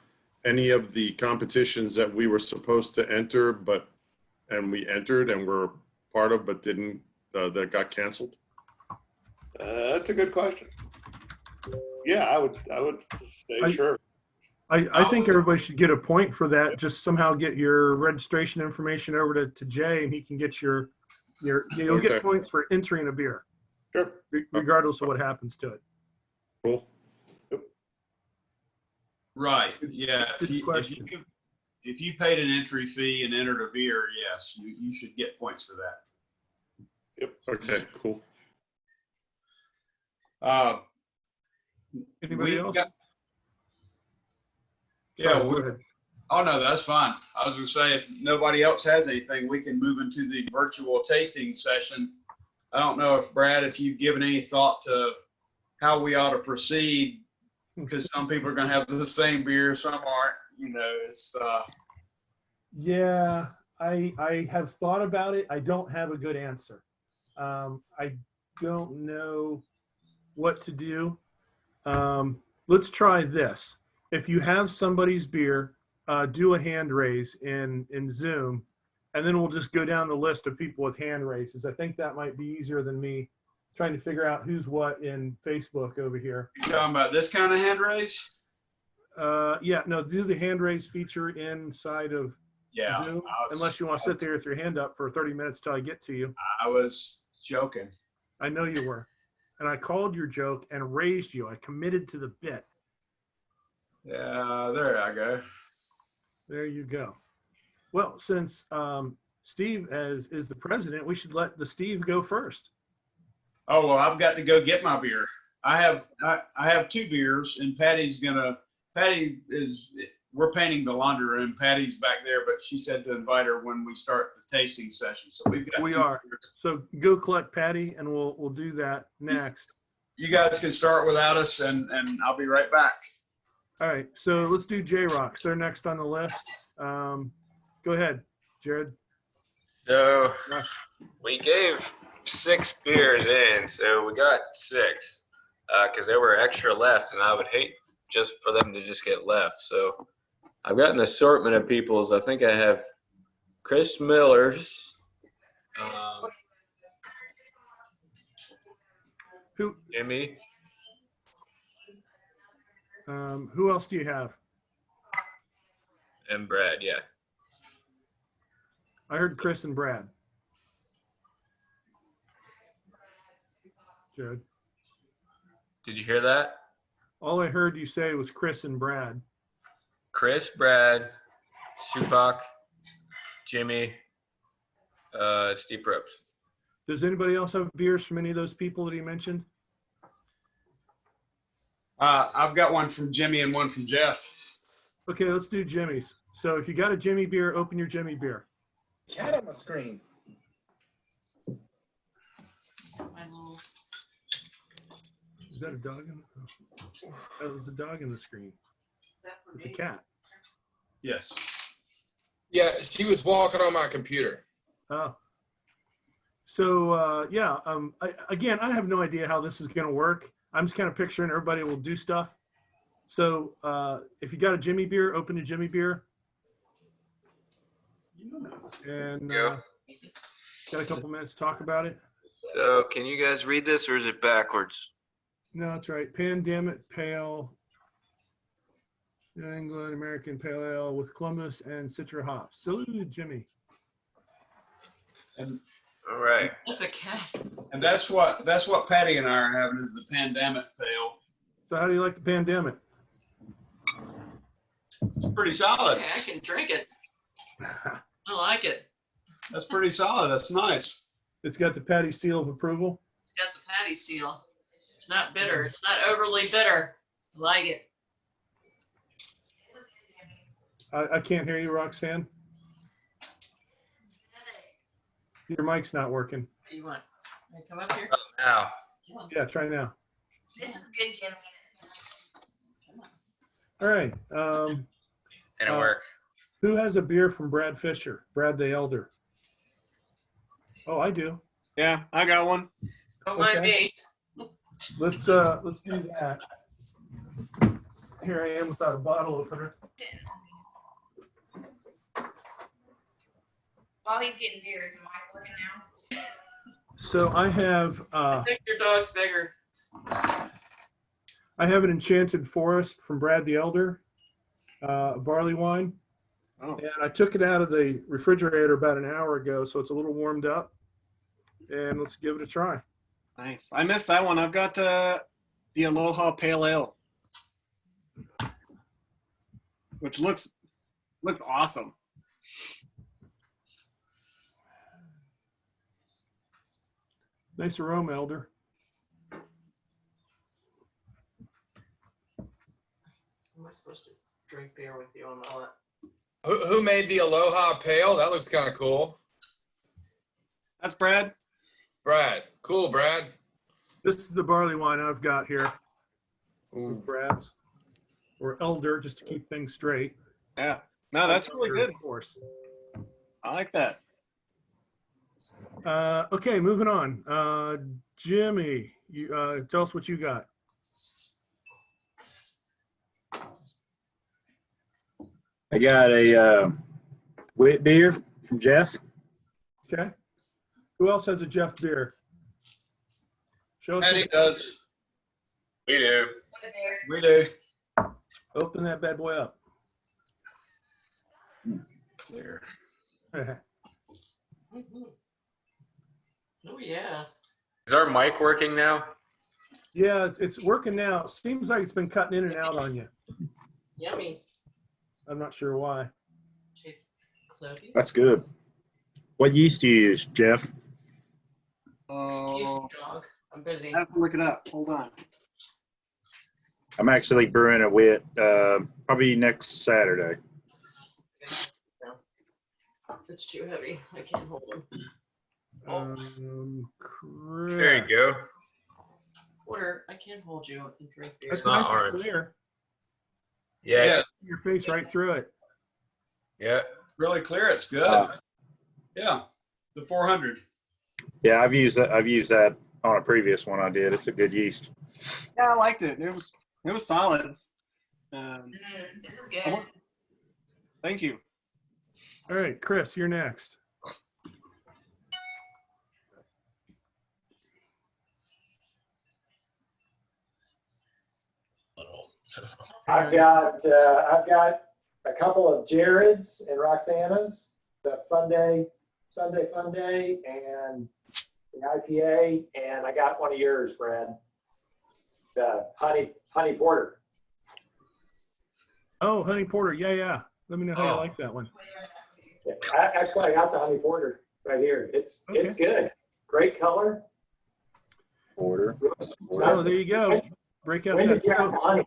any of the competitions that we were supposed to enter, and we entered and were part of, but didn't, that got canceled? That's a good question. Yeah, I would say sure. I think everybody should get a point for that. Just somehow get your registration information over to Jay, and he can get you'll get points for entering a beer. Sure. Regardless of what happens to it. Cool. Right. Yeah. If you paid an entry fee and entered a beer, yes, you should get points for that. Yep. Okay, cool. Anybody else? Oh no, that's fine. I was gonna say, if nobody else has anything, we can move into the virtual tasting session. I don't know if Brad, if you've given any thought to how we ought to proceed, because some people are gonna have the same beer, some aren't. It's Yeah, I have thought about it. I don't have a good answer. I don't know what to do. Let's try this. If you have somebody's beer, do a hand raise in Zoom, and then we'll just go down the list of people with hand raises. I think that might be easier than me trying to figure out who's what in Facebook over here. You talking about this kind of hand raise? Yeah, no, do the hand raise feature inside of Yeah. Zoom, unless you want to sit there with your hand up for 30 minutes till I get to you. I was joking. I know you were. And I called your joke and raised you. I committed to the bit. Yeah, there I go. There you go. Well, since Steve is the president, we should let the Steve go first. Oh, well, I've got to go get my beer. I have 2 beers, and we're painting the laundry room. Patty's back there, but she said to invite her when we start the tasting session. So we are. So go collect Patty, and we'll do that next. You guys can start without us, and I'll be right back. All right. So let's do J-Rocks. They're next on the list. Go ahead, Jared. So we gave 6 beers in, so we got 6 because there were extra left, and I would hate just for them to just get left. So I've got an assortment of people's. I think I have Chris Miller's. Who? Jimmy. Who else do you have? And Brad, yeah. I heard Chris and Brad. Jared. Did you hear that? All I heard you say was Chris and Brad. Chris, Brad, Supak, Jimmy, Steve Ropes. Does anybody else have beers from any of those people that he mentioned? I've got one from Jimmy and one from Jeff. Okay, let's do Jimmy's. So if you got a Jimmy beer, open your Jimmy beer. Cat on my screen. Is that a dog? That was a dog in the screen. It's a cat. Yes. Yeah, she was walking on my computer. Oh. So yeah. Again, I have no idea how this is going to work. I'm just kind of picturing everybody will do stuff. So if you got a Jimmy beer, open a Jimmy beer. And got a couple minutes to talk about it. So can you guys read this, or is it backwards? No, that's right. Pandemic Pale, New England American Pale Ale with Columbus and Citra hops. Salute, Jimmy. And all right. That's a cat. And that's what Patty and I are having is the pandemic pale. So how do you like the pandemic? It's pretty solid. Okay, I can drink it. I like it. That's pretty solid. That's nice. It's got the Patty seal of approval. It's got the Patty seal. It's not bitter. It's not overly bitter. I like it. I can't hear you, Roxanne. Your mic's not working. What do you want? Can I come up here? Now. Yeah, try now. This is good, Jimmy. All right. Didn't work. Who has a beer from Brad Fisher? Brad the Elder. Oh, I do. Yeah, I got one. Don't mind me. Let's do that. Here I am without a bottle opener. While he's getting beers, am I looking now? So I have I think your dog's bigger. I have an Enchanted Forest from Brad the Elder, barley wine. Oh. And I took it out of the refrigerator about an hour ago, so it's a little warmed up. And let's give it a try. Nice. I missed that one. I've got the Aloha Pale Ale, which looks awesome. Nice aroma, Elder. Am I supposed to drink beer with you on my lap? Who made the Aloha Pale? That looks kind of cool. That's Brad. Brad. Cool, Brad. This is the barley wine I've got here. Ooh. Brad's. Or Elder, just to keep things straight. Yeah. No, that's really good. Of course. I like that. Okay, moving on. Jimmy, you tell us what you got. I got a wit beer from Jeff. Okay. Who else has a Jeff beer? Show us. Patty does. We do. We do. Open that bad boy up. clear. Oh, yeah. Is our mic working now? Yeah, it's working now. Seems like it's been cutting in and out on you. Yummy. I'm not sure why. Tastes clovey. That's good. What yeast do you use, Jeff? Excuse me, dog. I'm busy. I have to look it up. Hold on. I'm actually brewing a wit probably next Saturday. It's too heavy. I can't hold them. There you go. Porter, I can't hold you and drink beer. That's not nice and orange. clear. Yeah. Your face right through it. Yeah. Really clear. It's good. Yeah. The 400. Yeah, I've used that on a previous one I did. It's a good yeast. Yeah, I liked it. It was solid. This is good. Thank you. All right, Chris, you're next. I've got a couple of Jared's and Roxana's, the Sunday Fun Day, and the IPA, and I got one of yours, Brad, the honey porter. Oh, honey porter. Yeah. Let me know how you like that one. Yeah, I got the honey porter right here. It's good. Great color. Porter. Oh, there you go. Break out When that. did you have honey?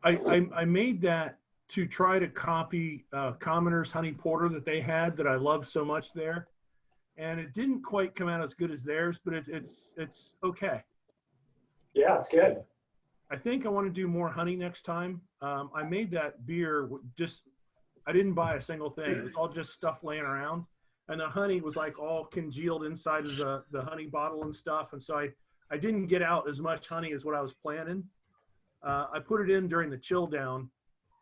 I made that to try to copy Commoner's honey porter that they had that I love so much there, and it didn't quite come out as good as theirs, but it's okay. Yeah, it's good. I think I want to do more honey next time. I made that beer I didn't buy a single thing. It was all just stuff laying around, and the honey was like all congealed inside of the honey bottle and stuff, and so I didn't get out as much honey as what I was planning. I put it in during the chill down,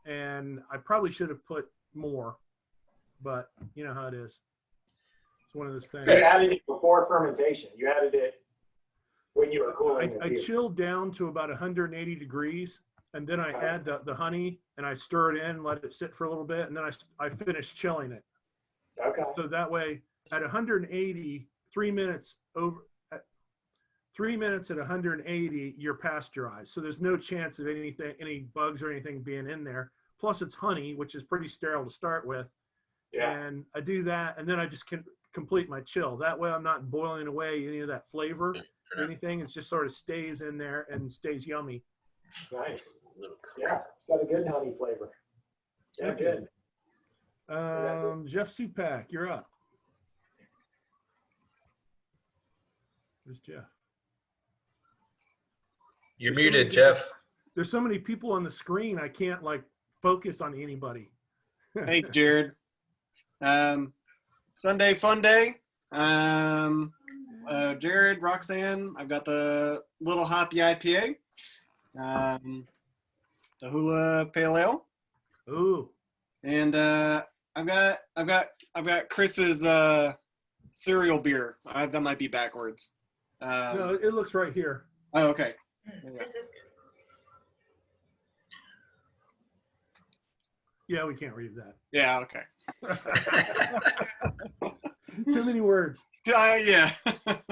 and I probably should have put more, but you know how it is. It's one of those things. You added it before fermentation. You added it when you were cooling the I beer. chilled down to about 180 degrees, and then I add the honey, and I stir it in, let it sit for a little bit, and then I finish chilling it. Okay. So that way, at 180, 3 minutes at 180, you're pasteurized. So there's no chance of any bugs or anything being in there. Plus it's honey, which is pretty sterile to start with. Yeah. And I do that, and then I just can complete my chill. That way I'm not boiling away any of that flavor or anything. It just sort of stays in there and stays yummy. Nice. Yeah, it's got a good honey flavor. Yeah, Okay. good. Jeff Supak, you're up. Where's Jeff? You're There's so muted, many Jeff. There's so many people on the screen, I can't focus on anybody. Thank you, Jared. Sunday Fun Day. Jared, Roxanne, I've got the Little Hoppy IPA. The Hula Pale Ale. Ooh. And I've got Chris's cereal beer. That might be backwards. No, it looks right here. Oh, okay. This is good. Yeah, we can't read that. Yeah, okay. Too many words. Yeah.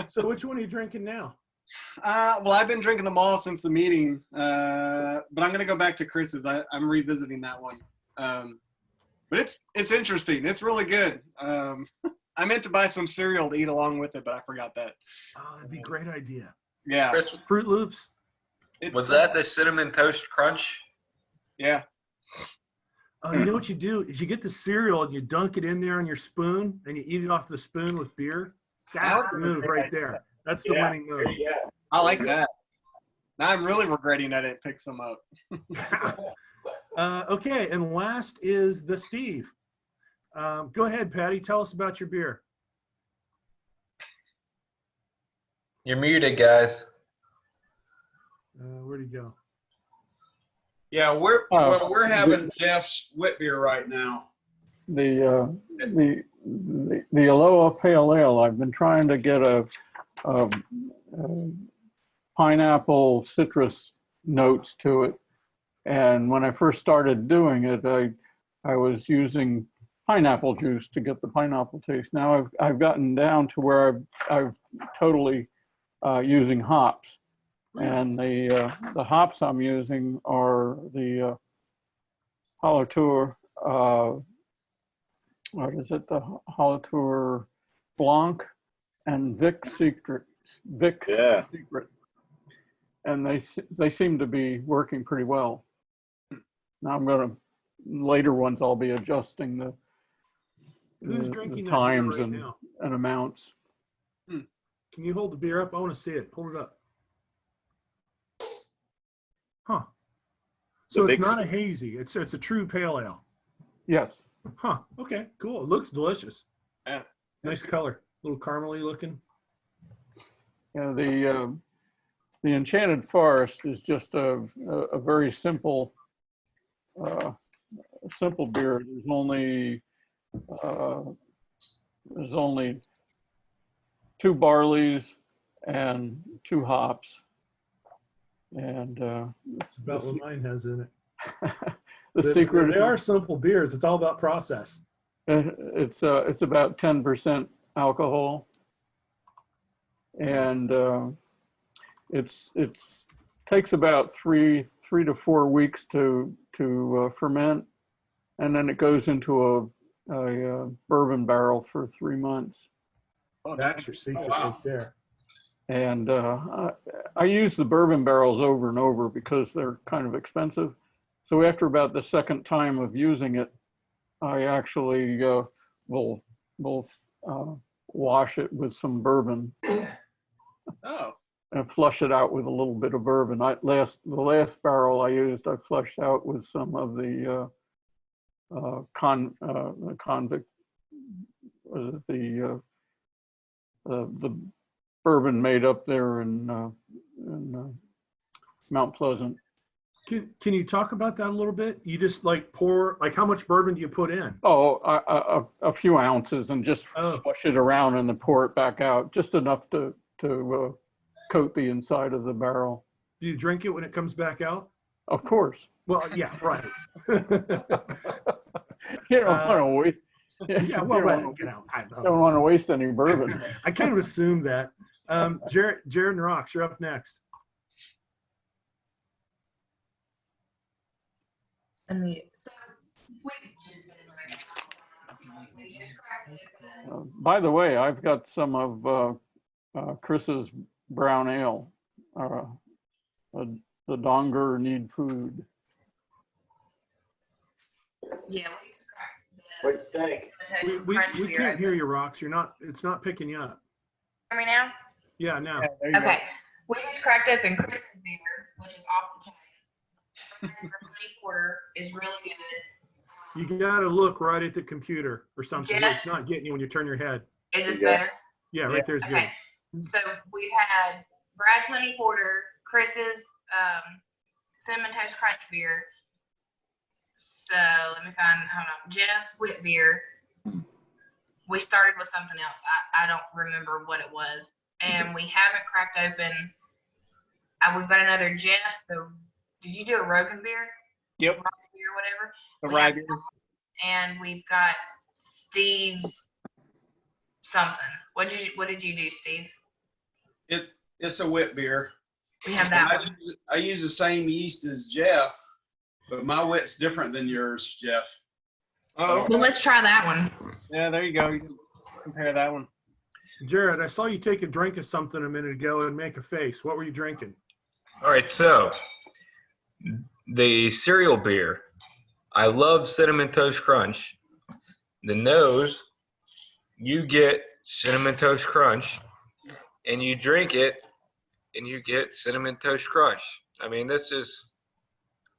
So which one are you drinking now? Well, I've been drinking them all since the meeting, but I'm gonna go back to Chris's. I'm revisiting that one, but it's interesting. It's really good. I meant to buy some cereal to eat along with it, but I forgot that. Oh, that'd be a great idea. Yeah. Chris, Fruit Loops. was that the Cinnamon Toast Crunch? Yeah. Oh, you know what you do is you get the cereal and you dunk it in there on your spoon and you eat it off the spoon with beer. That's the move right there. That's the winning move. Yeah. I like that. Now I'm really regretting that it picks them up. Okay, and last is the Steve. Go ahead, Patty. Tell us about your beer. You're muted, guys. Where'd he go? Yeah, we're having Jeff's wit beer right now. The Aloha Pale Ale. I've been trying to get a pineapple citrus notes to it, and when I first started doing it, I was using pineapple juice to get the pineapple taste. Now I've gotten down to where I've totally using hops, and the hops I'm using are the Hallertauer. What is it? The Hallertauer Blanc and Vic Secret. Yeah. Secret. And they seem to be working pretty well. Now later ones I'll be adjusting the Who's drinking that beer times right and now? amounts. Can you hold the beer up? I want to see it. Pull it up. Huh. So it's not a hazy. It's a true pale ale. Yes. Huh. Okay. Cool. It looks delicious. Yeah. Nice color. A little caramely looking. Yeah. The Enchanted Forest is just a very simple beer. There's only 2 barleys and 2 hops, and That's about what mine has in it. the secret. They are simple beers. It's all about process. It's about 10% alcohol, and it's takes about 3 to 4 weeks to ferment, and then it goes into a bourbon barrel for 3 months. Oh, that's your secret right there. And I use the bourbon barrels over and over because they're kind of expensive. So after about the second time of using it, I actually will wash it with some bourbon. Oh. And flush it out with a little bit of bourbon. The last barrel I used, I flushed out with some of the convict, the bourbon made up there in Mount Pleasant. Can you talk about that a little bit? You just pour, how much bourbon do you put in? Oh, a few ounces, and just swish it around and then pour it back out, just enough to coat the inside of the barrel. Do you drink it when it comes back out? Of course. Well, yeah, right. You don't want to waste. Yeah, well, don't want to waste any bourbon. I kind of assumed that. Jared and Rox, you're up next. By the way, I've got some of Chris's brown ale. The Donger need food. Yeah. Wait, steak. We can't hear you, Rox. It's not picking you up. Hear me now? Yeah, now. Yeah, okay. We just cracked open Chris's beer, which is off the chain. Honey porter is really good. You got to look right at the computer or something. Yes. It's not getting you when you turn your head. Is this better? Yeah, right there's good. So we've had Brad's honey porter, Chris's cinnamon toast crunch beer. So let me find, hold on, Jeff's wheat beer. We started with something else. I don't remember what it was. And we haven't cracked open. We've got another Jeff. Did you do a Rogan beer? Yep. Rogan beer, whatever. The rye beer. And we've got Steve's something. What did you do, Steve? It's a wit beer. We have that one. I use the same yeast as Jeff, but my wit's different than yours, Jeff. Oh. Well, let's try that one. Yeah, there you go. You can compare that one. Jared, I saw you take a drink of something a minute ago and make a face. What were you drinking? All right, so the cereal beer. I love Cinnamon Toast Crunch. The nose, you get Cinnamon Toast Crunch, and you drink it, and you get Cinnamon Toast Crunch. I mean, this is,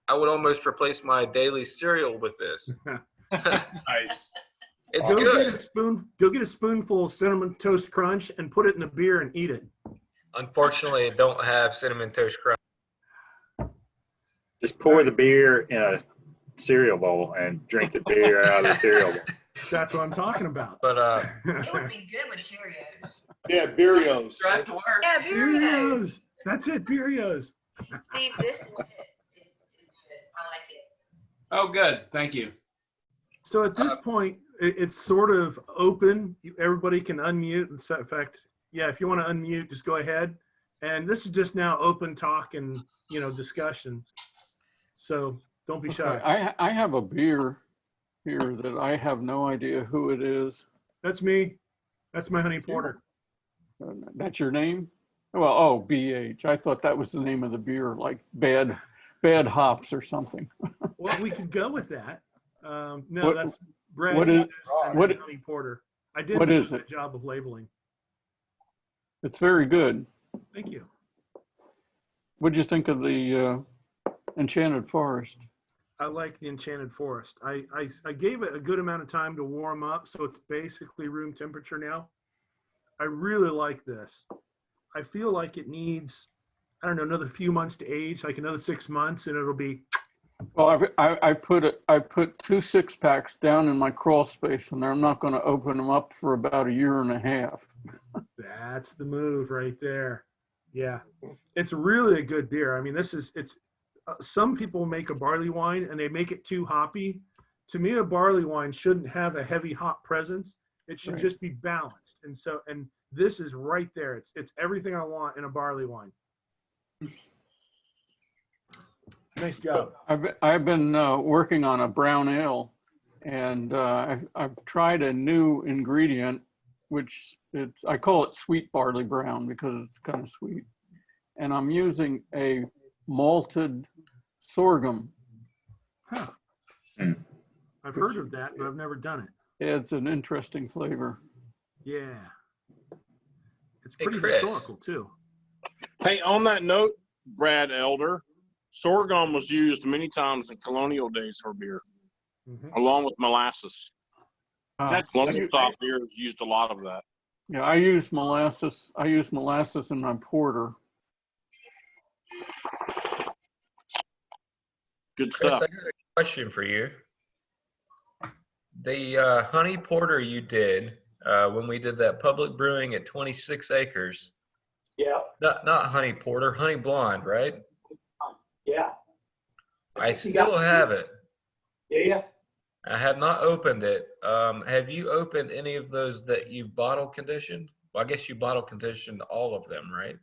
I would almost replace my daily cereal with this. Nice. It's go good. Go get a spoonful of Cinnamon Toast Crunch and put it in the beer and eat it. Unfortunately, I don't have Cinnamon Toast Crunch. Just pour the beer in a cereal bowl and drink the beer out of the cereal bowl. That's what I'm talking about. But It would be good with Cheerios. Yeah, Beerios. Drive to work. Yeah, Cheerios. That's it, Beerios. Steve, this one is good. I like it. Oh, good. Thank you. So at this point, It's sort of open. Everybody can unmute. In fact, yeah, if you want to unmute, just go ahead. And this is just now open talk and, discussion. So don't be shy. Okay, I have a beer here that I have no idea who it is. That's me. That's my honey porter. That's your name? Well, oh, BH. I thought that was the name of the beer, like bad hops or something. Well, we could go with that. No, What- that's Brad what is- and what- honey porter. I did what do is a it? good job of labeling. It's very good. Thank you. What'd you think of the Enchanted Forest? I like the Enchanted Forest. I gave it a good amount of time to warm up, so it's basically room temperature now. I really like this. I feel like it needs, I don't know, another few months to age, like another 6 months, and it'll be. Well, I put 2 6-packs down in my crawl space, and I'm not going to open them up for about 1.5 years. That's the move right there. Yeah, it's really a good beer. I mean, some people make a barley wine and they make it too hoppy. To me, a barley wine shouldn't have a heavy hop presence. It should Right. just be balanced. And this is right there. It's everything I want in a barley wine. Nice job. I've been working on a brown ale, and I've tried a new ingredient, which I call it sweet barley brown because it's kind of sweet. And I'm using a malted sorghum. Huh. I've heard of that, but I've never done it. Adds an interesting flavor. Yeah. It's Hey, pretty Chris. historical too. Hey, on that note, Brad Elder, sorghum was used many times in colonial days for beer, along with molasses. Colonial style beers used a lot of that. Yeah, I use molasses. I use molasses in my porter. Good Chris, stuff. I got a question for you. The honey porter you did when we did that public brewing at 26 acres. Yeah. Not honey porter, honey blonde, right? Yeah. I still have it. Yeah. I have not opened it. Have you opened any of those that you bottle conditioned? Well, I guess you bottle conditioned all of them, right?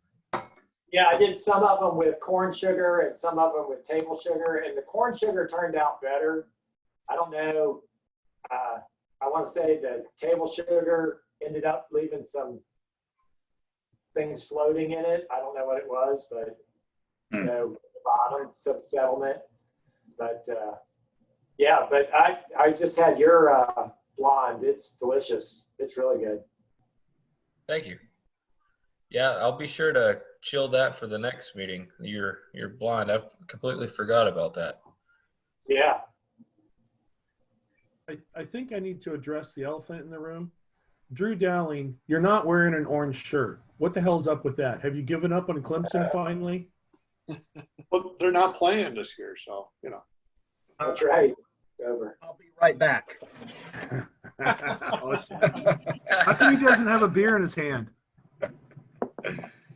Yeah, I did some of them with corn sugar and some of them with table sugar, and the corn sugar turned out better. I don't know. I want to say the table sugar ended up leaving some things floating in it. I don't know what it was, but so the bottom, some settlement. But yeah, but I just had your blonde. It's delicious. It's really good. Thank you. Yeah, I'll be sure to chill that for the next meeting. You're blind. I completely forgot about that. Yeah. I think I need to address the elephant in the room. Drew Dowling, you're not wearing an orange shirt. What the hell's up with that? Have you given up on Clemson finally? Well, they're not playing this year, so, That's right. It's over. I'll be right back. Oh, shit. How come he doesn't have a beer in his hand?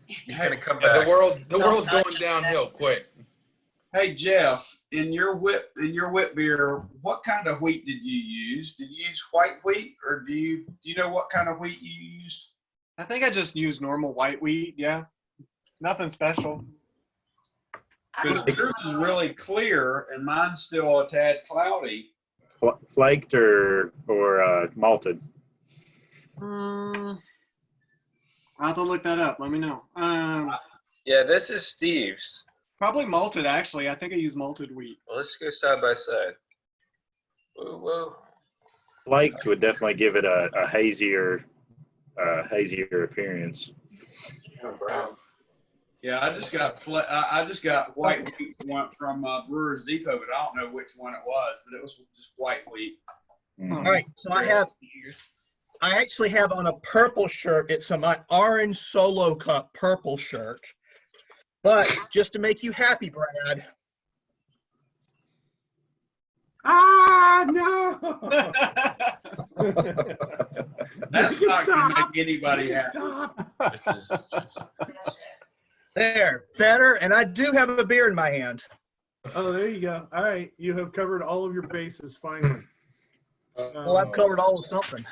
He's gonna come Yeah, back. the world's going downhill quick. Hey Jeff, in your whip beer, what kind of wheat did you use? Did you use white wheat, or do you know what kind of wheat you used? I think I just use normal white wheat. Yeah, nothing special. Because yours is really clear, and mine's still a tad cloudy. Flaked or malted? I'll have to look that up. Let me know. Yeah, this is Steve's. Probably malted, actually. I think I use malted wheat. Well, let's go side by side. Whoa. Flaked would definitely give it a hazier appearance. Yeah, I just got white wheat from Brewers Depot, but I don't know which one it was, but it was just white wheat. All right, so I actually have on a purple shirt. It's my orange Solo Cup purple shirt. But just to make you happy, Brad. Ah, no! That's not going to make anybody happy. There, better, and I do have a beer in my hand. Oh, there you go. All right, you have covered all of your bases finally. Well, I've covered all of something.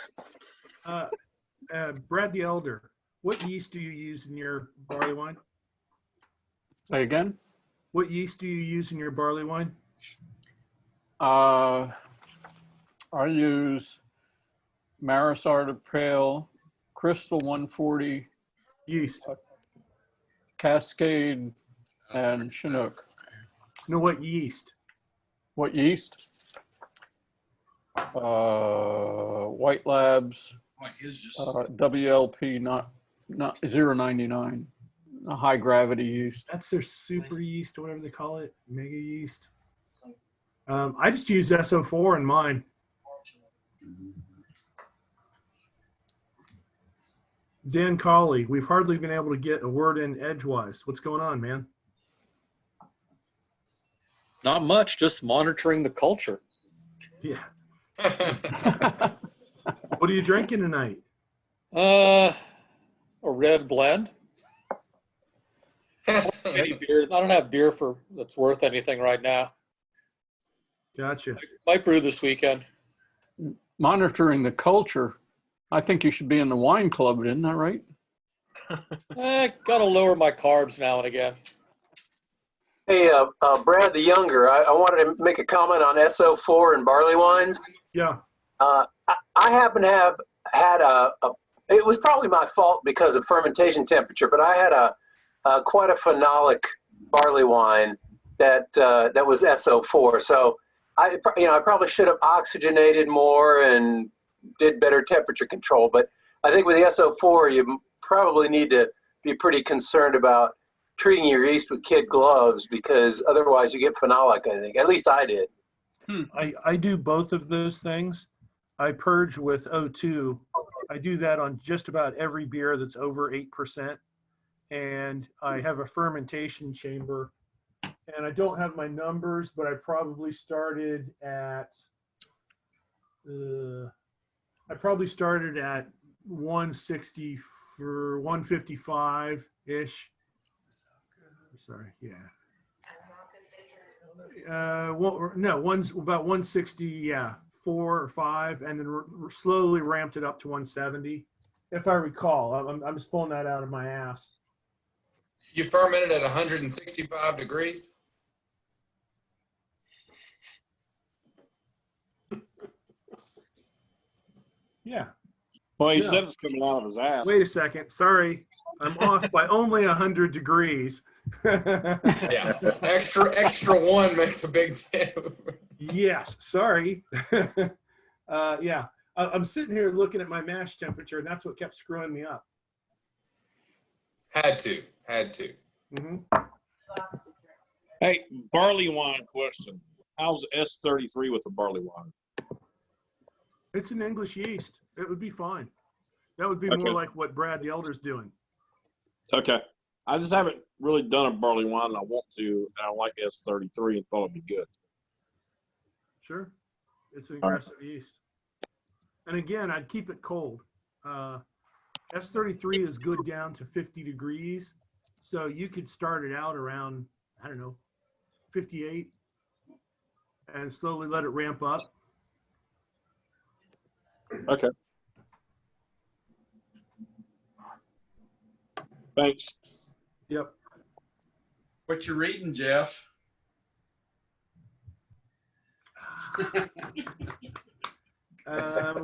Brad the Elder, what yeast do you use in your barley wine? Say again? What yeast do you use in your barley wine? I use Maris Art of Pale, Crystal 140, yeast, Cascade, and Chinook. No, what yeast? What yeast? White Labs, WLP, not 099, a high gravity yeast. That's their super yeast, or whatever they call it, mega yeast. I just use SO4 in mine. Dan Colley, we've hardly been able to get a word in edgewise. What's going on, man? Not much, just monitoring the culture. Yeah. What are you drinking tonight? A red blend. Any beer? I don't have beer for that's worth anything right now. Gotcha. Might brew this weekend. Monitoring the culture. I think you should be in the wine club, isn't that right? Gotta lower my carbs now and again. Hey, Brad the Younger, I wanted to make a comment on SO4 and barley wines. Yeah. I happen to have had it was probably my fault because of fermentation temperature, but I had quite a phenolic barley wine that was SO4. So I probably should have oxygenated more and did better temperature control. But I think with the SO4, you probably need to be pretty concerned about treating your yeast with kid gloves, because otherwise you get phenolic, I think. At least I did. I do both of those things. I purge with O2. I do that on just about every beer that's over 8%. And I have a fermentation chamber. And I don't have my numbers, but I probably started at 160 for 155-ish. Sorry, yeah. One's about 160, yeah, 4 or 5, and then we're slowly ramped it up to 170, if I recall. I'm just pulling that out of my ass. You fermented at 165 degrees? Yeah. Well, he Yeah. said it's coming out of his ass. Wait a second. Sorry. I'm off by only 100 degrees. Yeah. Extra one makes a big difference. Yes. Sorry. Yeah. I'm sitting here looking at my mash temperature, and that's what kept screwing me up. Had to. Mm-hmm. Hey, barley wine question. How's S33 with the barley wine? It's an English yeast. It would be fine. That would be Okay. more like what Brad the Elder's doing. Okay. I just haven't really done a barley wine, and I want to. And I like S33 and thought it'd be good. Sure. It's an aggressive yeast. And again, I'd keep it cold. S33 is good down to 50 degrees. So you could start it out around, 58 and slowly let it ramp up. Okay. Thanks. Yep. What you reading, Jeff?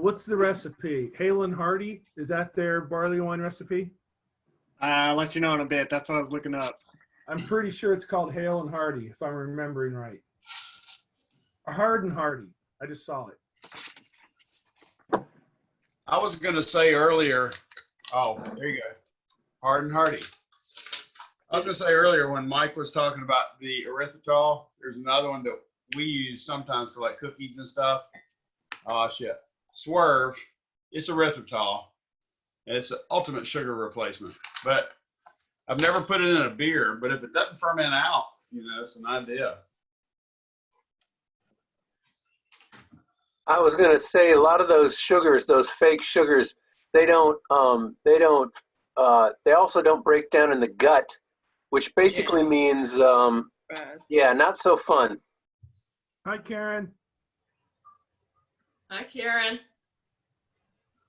What's the recipe? Hale and Hardy? Is that their barley wine recipe? I'll let you know in a bit. That's what I was looking up. I'm pretty sure it's called Hale and Hardy, if I'm remembering right. Or Hard and Hardy. I just saw it. I was going to say earlier, oh, there you go. Hard and Hardy. I was going to say earlier when Mike was talking about the erythritol, there's another one that we use sometimes for like cookies and stuff. Oh, shit. Swerve. It's erythritol. And it's the ultimate sugar replacement. But I've never put it in a beer, but if it doesn't ferment out, it's an idea. I was going to say a lot of those sugars, those fake sugars, they also don't break down in the gut, which basically means, not so fun. Hi, Karen. Hi, Karen.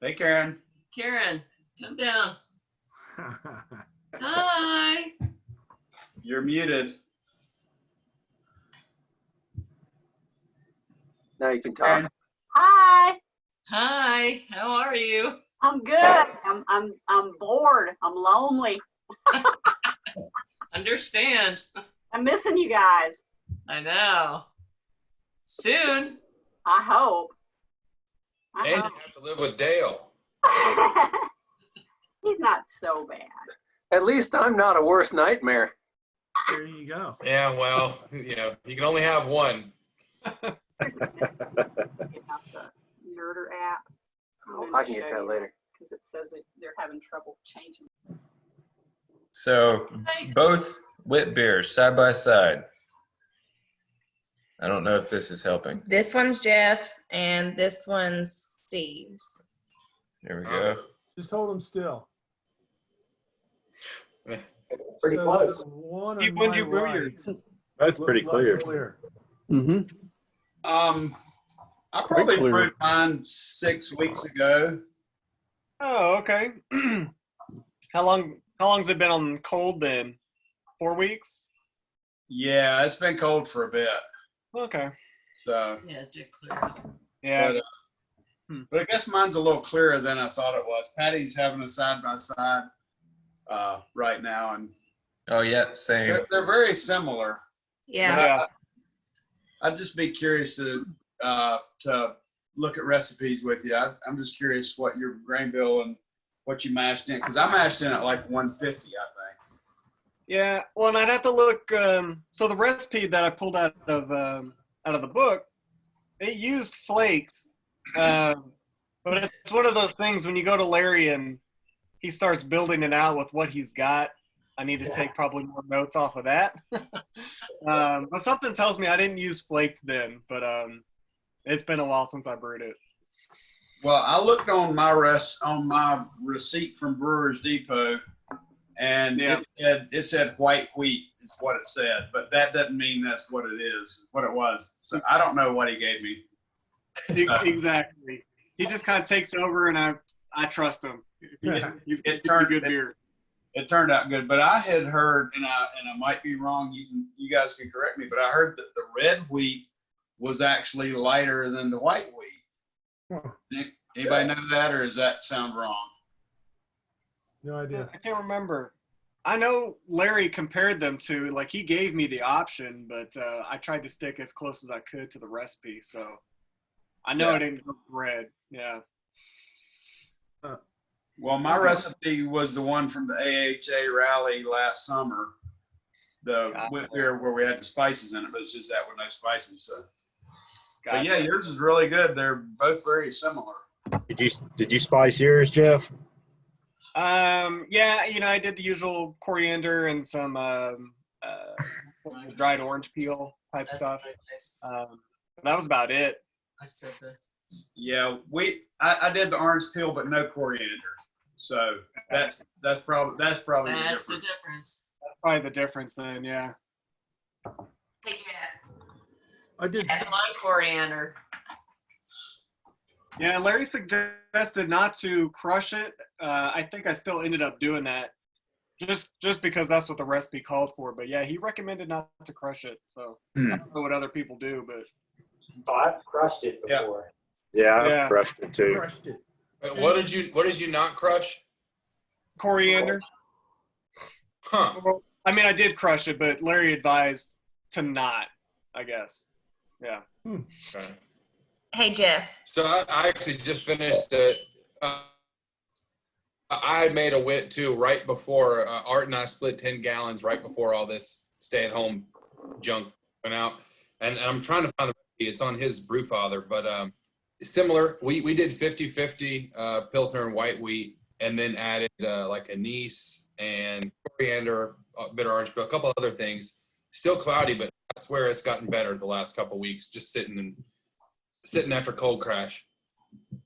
Hey, Karen. Karen, come down. Hi. You're muted. Now you can talk. Hi, Hi. How are you? I'm good. I'm bored. I'm lonely. Understand. I'm missing you guys. I know. Soon. I hope. And you have to live with Dale. He's not so bad. At least I'm not a worst nightmare. There you go. Yeah, well, you know, you can only have one. Get out the Nerder app. I can get that later. Because it says they're having trouble changing. So both wit beers side by side. I don't know if this is helping. This one's Jeff's and this one's Steve's. There we go. Just hold them still. Pretty So close. the one Steve, on when'd my you brew right yours? That's pretty looks clear. Mm-hmm. I probably clear. brewed mine 6 weeks ago. Oh, okay. How long's it been on cold then? 4 weeks? Yeah, it's been cold for a bit. Okay. So, Yeah, it did clear up. Yeah. but I guess mine's a little clearer than I thought it was. Patty's having a side by side right now, and Oh yeah, same. they're very similar. Yeah. But I'd just be curious to look at recipes with you. I'm just curious what your grain bill and what you mashed in, because I mashed in at like 150, I think. Yeah. Well, and I'd have to look. So the recipe that I pulled out of the book, it used flakes. But it's one of those things when you go to Larry and he starts building it out with what he's got. I need to take probably more notes off of that. But something tells me I didn't use flake then, but it's been a while since I brewed it. Well, I looked on my receipt from Brewers Depot, and it said white wheat is what it said, but that doesn't mean that's what it is, what it was. So I don't know what he gave me. Exactly. He just kind of takes over, and I trust him. He's It a good beer. It turned out good, but I had heard, and I might be wrong. You guys can correct me, but I heard that the red wheat was actually lighter than the white wheat. Anybody know that, or does that sound wrong? No idea. I can't remember. I know Larry compared them to, like, he gave me the option, but I tried to stick as close as I could to the recipe, so I know it ain't red. Yeah. Well, my recipe was the one from the AHA rally last summer, the whip beer where we had the spices in it, but it's just that with no spices. So, but yeah, yours is really good. They're both very similar. Did you spice yours, Jeff? Yeah, I did the usual coriander and some dried orange peel type stuff. That was about it. I said that. Yeah, I did the orange peel, but no coriander. So that's probably the That's difference. the difference. That's probably the difference then, yeah. Hey, Jeff. I did. I like coriander. Yeah, Larry suggested not to crush it. I think I still ended up doing that, just because that's what the recipe called for. But yeah, he recommended not to crush it. So I don't know what other people do, but I've crushed it before. Yeah, Yeah. I've crushed it too. Crushed it. Wait, what did you not crush? coriander. Huh. Well, I mean, I did crush it, but Larry advised to not, I guess. Yeah. Okay. Hey, Jeff. So I actually just finished it. I had made a wit too right before Art and I split 10 gallons right before all this stay-at-home junk went out, and I'm trying to find the recipe. It's on his Brewfather, but similar. We did 50-50 Pilsner and white wheat, and then added like anise and coriander, bitter orange peel, a couple other things. Still cloudy, but I swear it's gotten better the last couple of weeks. Just sitting after cold crash.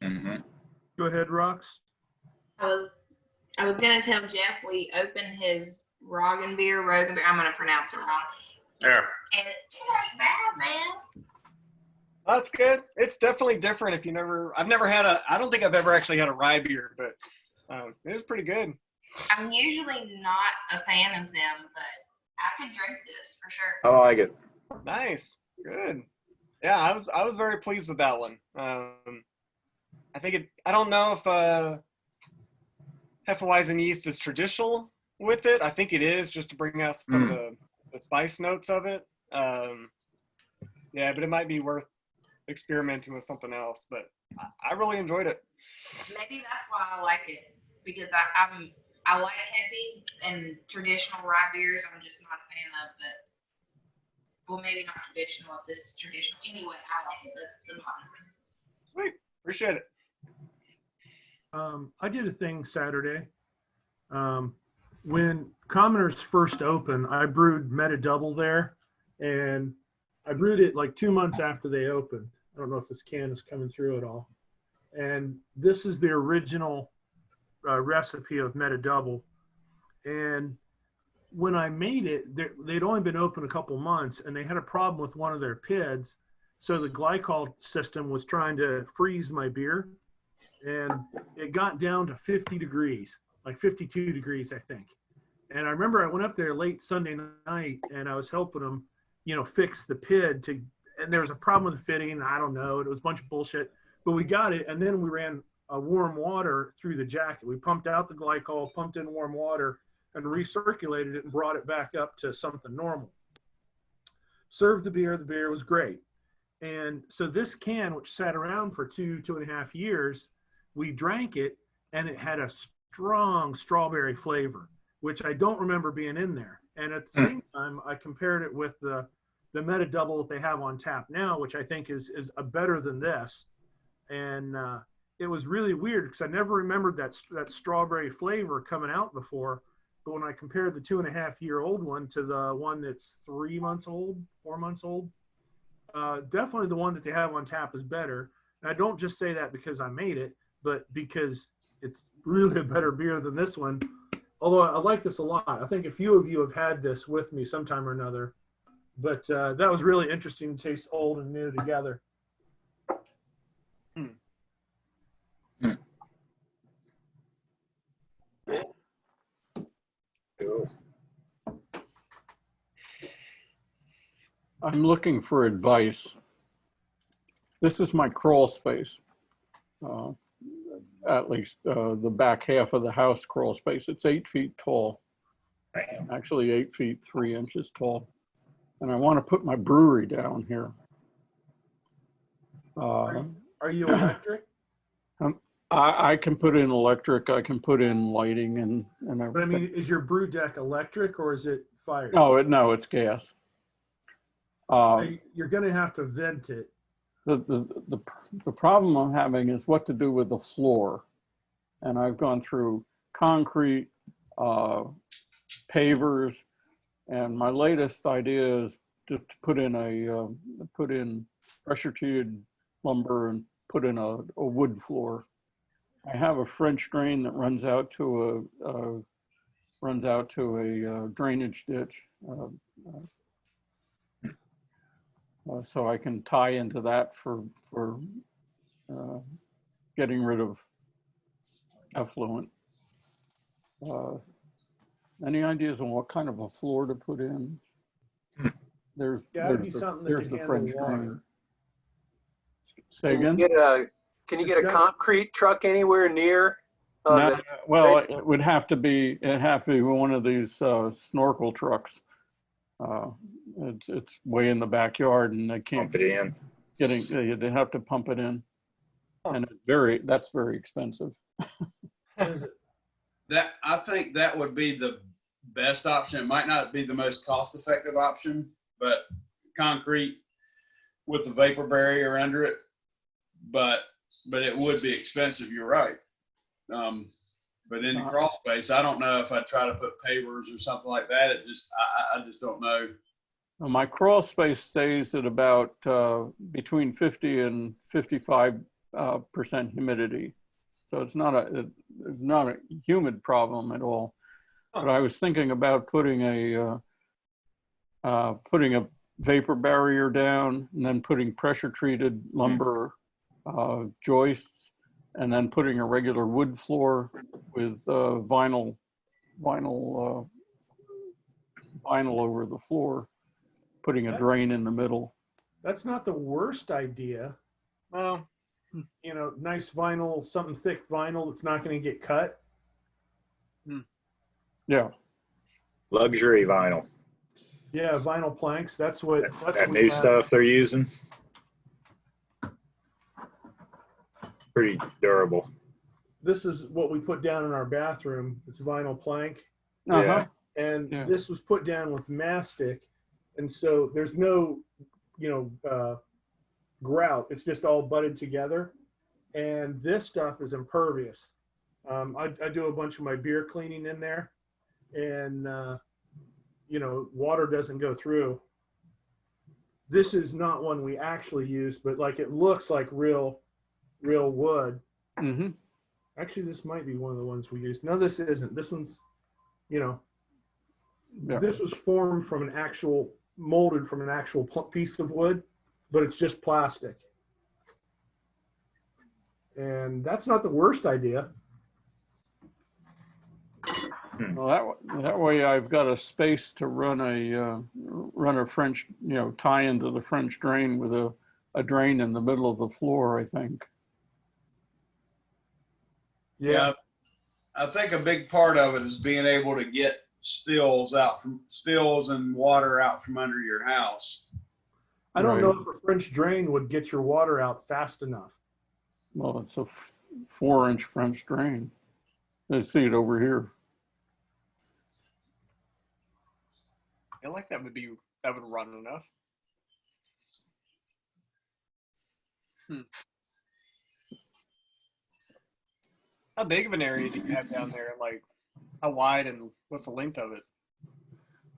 Mm-hmm. Go ahead, Rox. I was gonna tell Jeff we opened his Rogan beer. I'm gonna pronounce it wrong. Yeah. And it ain't bad, man. That's good. It's definitely different if you never, I've never had I don't think I've ever actually had a rye beer, but it was pretty good. I'm usually not a fan of them, but I could drink this for sure. I like it. Nice. Good. Yeah, I was very pleased with that one. I think I don't know if Hefeweizen yeast is traditional with it. I think it is, just to bring out some of the spice notes of it. Yeah, but it might be worth experimenting with something else. But I really enjoyed it. Maybe that's why I like it, because I like heavy and traditional rye beers. I'm just not a fan of, but well, maybe not traditional if this is traditional. Anyway, I like it. That's the bottom line. Sweet, appreciate it. I did a thing Saturday. When Commoners first opened, I brewed Meta Double there, and I brewed it like 2 months after they opened. I don't know if this can is coming through at all. And this is the original recipe of Meta Double. And when I made it, they'd only been open a couple months, and they had a problem with one of their PIDs. So the glycol system was trying to freeze my beer, and it got down to 50 degrees, like 52 degrees, I think. And I remember I went up there late Sunday night, and I was helping them, fix the PID and there was a problem with the fitting. I don't know. It was a bunch of bullshit, but we got it. And then we ran warm water through the jacket. We pumped out the glycol, pumped in warm water, and recirculated it and brought it back up to something normal. Served the beer was great. And so this can, which sat around for 2.5 years, we drank it, and it had a strong strawberry flavor, which I don't remember being in there. And at the same time, I compared it with the Meta Double that they have on tap now, which I think is a better than this. And it was really weird because I never remembered that strawberry flavor coming out before. But when I compared the 2.5-year-old one to the one that's 3 months old, 4 months old, definitely the one that they have on tap is better. And I don't just say that because I made it, but because it's really a better beer than this one. Although I like this a lot. I think a few of you have had this with me sometime or another. But that was really interesting to taste old and new together. Cool. I'm looking for advice. This is my crawl space. At least the back half of the house crawl space. It's 8 feet tall. Actually 8 feet 3 inches tall. And I want to put my brewery down here. Are you electric? I can put in electric. I can put in lighting and everything. But I mean, is your brew deck electric or is it fire? No, it's gas. You're going to have to vent it. The problem I'm having is what to do with the floor. And I've gone through concrete, pavers, and my latest idea is just to put in pressure treated lumber and put in a wood floor. I have a French drain that runs out to a drainage ditch. So I can tie into that for getting rid of effluent. Any ideas on what kind of a floor to put in? There's the French drain. Say again? Can you get a concrete truck anywhere near? No, well, it would have to be one of these snorkel trucks. It's way in the backyard, and they can't pump it in. They have to pump it in, and that's very expensive. I think that would be the best option. It might not be the most cost-effective option, but concrete with a vapor barrier under it. But it would be expensive. You're right. But in the crawl space, I don't know if I'd try to put pavers or something like that. I just don't know. Well, my crawl space stays at about between 50 and 55% humidity, so it's not a humid problem at all. But I was thinking about putting a vapor barrier down, and then putting pressure treated lumber joists, and then putting a regular wood floor with vinyl over the floor, putting a drain in the middle. That's not the worst idea. Well, you know, nice vinyl, something thick vinyl that's not going to get cut. Yeah. Luxury vinyl. Yeah, vinyl planks. That's what. That's That what we new have. stuff they're using. Pretty durable. This is what we put down in our bathroom. It's vinyl plank. Yeah. And Yeah. this was put down with mastic, and so there's no, grout. It's just all butted together, and this stuff is impervious. I do a bunch of my beer cleaning in there, and water doesn't go through. This is not one we actually use, but like it looks like real wood. Mm-hmm. Actually, this might be one of the ones we used. No, this isn't. This one's, this was formed from molded from an actual piece of wood, but it's just plastic. And that's not the worst idea. Well, that way I've got a space to run a French, tie into the French drain with a drain in the middle of the floor, I think. Yeah. I think a big part of it is being able to get spills and water out from under your house. I don't know if a French drain would get your water out fast enough. Well, it's a 4-inch French drain. Let's see it over here. I feel like that would run enough. How big of an area do you have down there? Like, how wide and what's the length of it?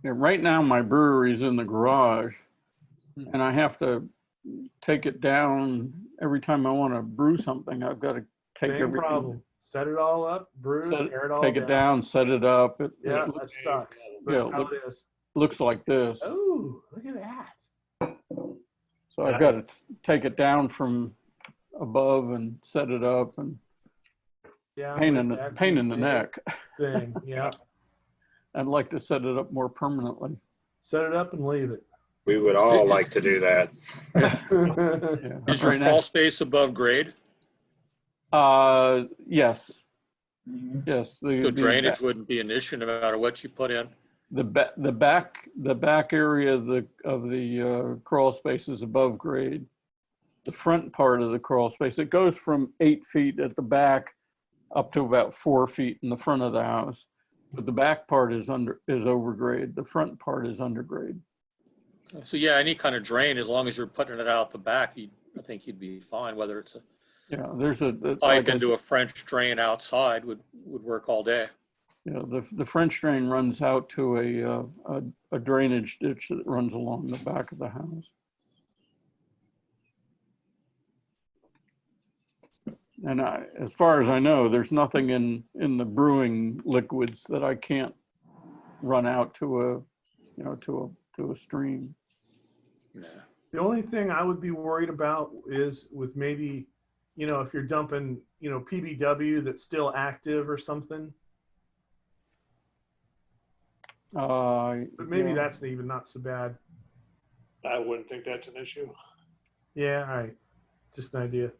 Yeah, right now my brewery's in the garage, and I have to take it down every time I want to brew something. I've got to take Same everything. problem. Set it all up, brew, tear it all Take down. it down, set it up. Yeah, that sucks. That's how it is. Looks like this. Oh, look at that. So I've got to take it down from above and set it up, and pain in the neck. Thing, yeah. I'd like to set it up more permanently. Set it up and leave it. We would all like to do that. Is your crawl space above grade? Yes. Yes. So drainage wouldn't be an issue no matter what you put in. The back area of the crawl space is above grade. The front part of the crawl space, it goes from 8 feet at the back up to about 4 feet in the front of the house. But the back part is over grade. The front part is undergrade. So yeah, any kind of drain, as long as you're putting it out the back, I think you'd be fine. Whether it's there's a pipe into a French drain outside would work all day. The French drain runs out to a drainage ditch that runs along the back of the house. And as far as I know, there's nothing in the brewing liquids that I can't run out to a stream. The only thing I would be worried about is with maybe, if you're dumping, PBW that's still active or something. But maybe that's even not so bad. I wouldn't think that's an issue. Yeah, all right. Just an idea.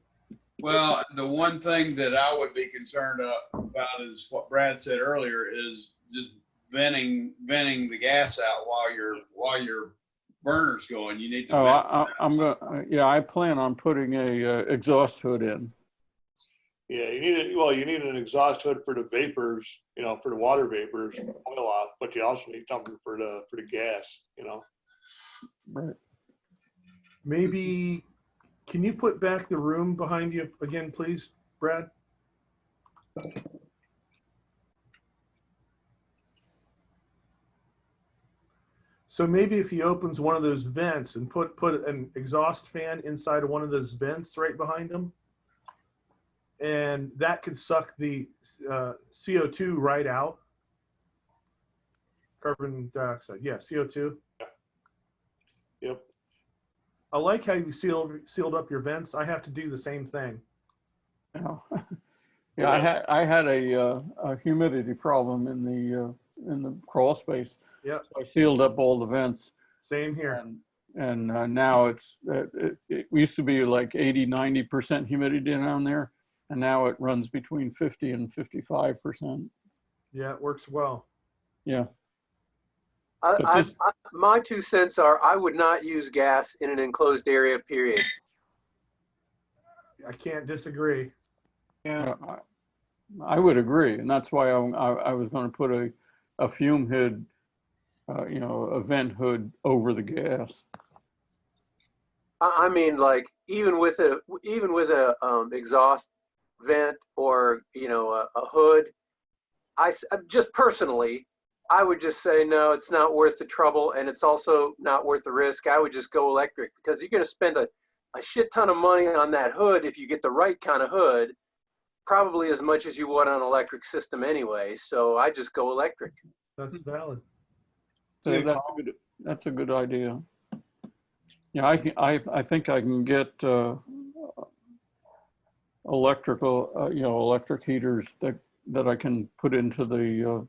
Well, the one thing that I would be concerned about is what Brad said earlier, is just venting the gas out while your burner's going. You need to. I plan on putting a exhaust hood in. Yeah, you need an exhaust hood for the vapors, for the water vapors, oil off, but you also need something for the gas, Right. Maybe, can you put back the room behind you again, please, Brad? So maybe if he opens one of those vents and put an exhaust fan inside of one of those vents right behind him, and that could suck the CO2 right out. Carbon dioxide, yeah, CO2. Yep. I like how you sealed up your vents. I have to do the same thing. Yeah, yeah. I had a humidity problem in the crawl space. Yep. So I sealed up all the vents. Same here. And now it used to be like 80-90% humidity down there, and now it runs between 50 and 55%. Yeah, it works well. Yeah. My 2 cents are I would not use gas in an enclosed area, period. I can't disagree. Yeah, I would agree, and that's why I was going to put a fume hood, a vent hood over the gas. I mean, like even with a exhaust vent or a hood, just personally, I would just say no, it's not worth the trouble, and it's also not worth the risk. I would just go electric because you're going to spend a shit ton of money on that hood if you get the right kind of hood, probably as much as you would on an electric system anyway. So I just go electric. That's valid. So that's a good idea. Yeah, I think I can get electric heaters that I can put into the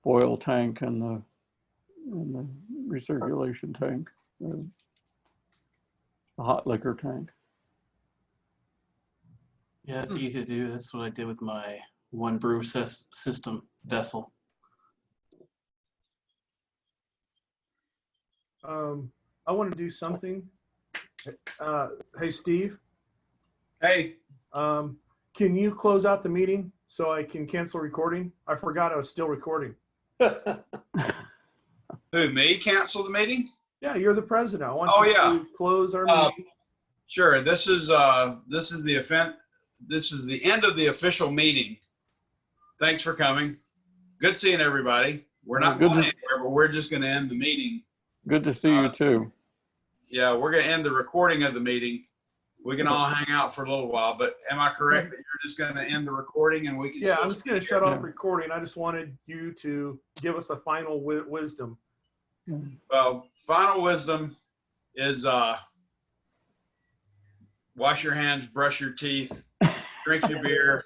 oil tank and the recirculation tank, the hot liquor tank. Yeah, it's easy to do. That's what I did with my one brew system vessel. I want to do something. Hey, Steve. Hey. Can you close out the meeting so I can cancel recording? I forgot I was still recording. Who, me? Cancel the meeting? Yeah, you're the president. I want you to close our meeting. Sure. This is the event. This is the end of the official meeting. Thanks for coming. Good seeing everybody. We're not going anywhere, but we're just going to end the meeting. Good to see you too. Yeah, we're going to end the recording of the meeting. We can all hang out for a little while, but am I correct that you're just going to end the recording and we can? Yeah, I'm just going to shut off recording. I just wanted you to give us a final wisdom. Well, final wisdom is wash your hands, brush your teeth, drink your beer,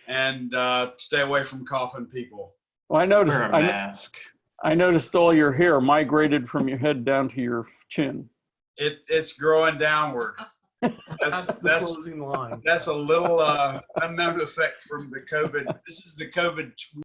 and stay away from coughing people. Well, I noticed. Wear a mask. I noticed all your hair migrated from your head down to your chin. It's growing downward. That's the closing line. That's a little unknown effect from the COVID. This is the COVID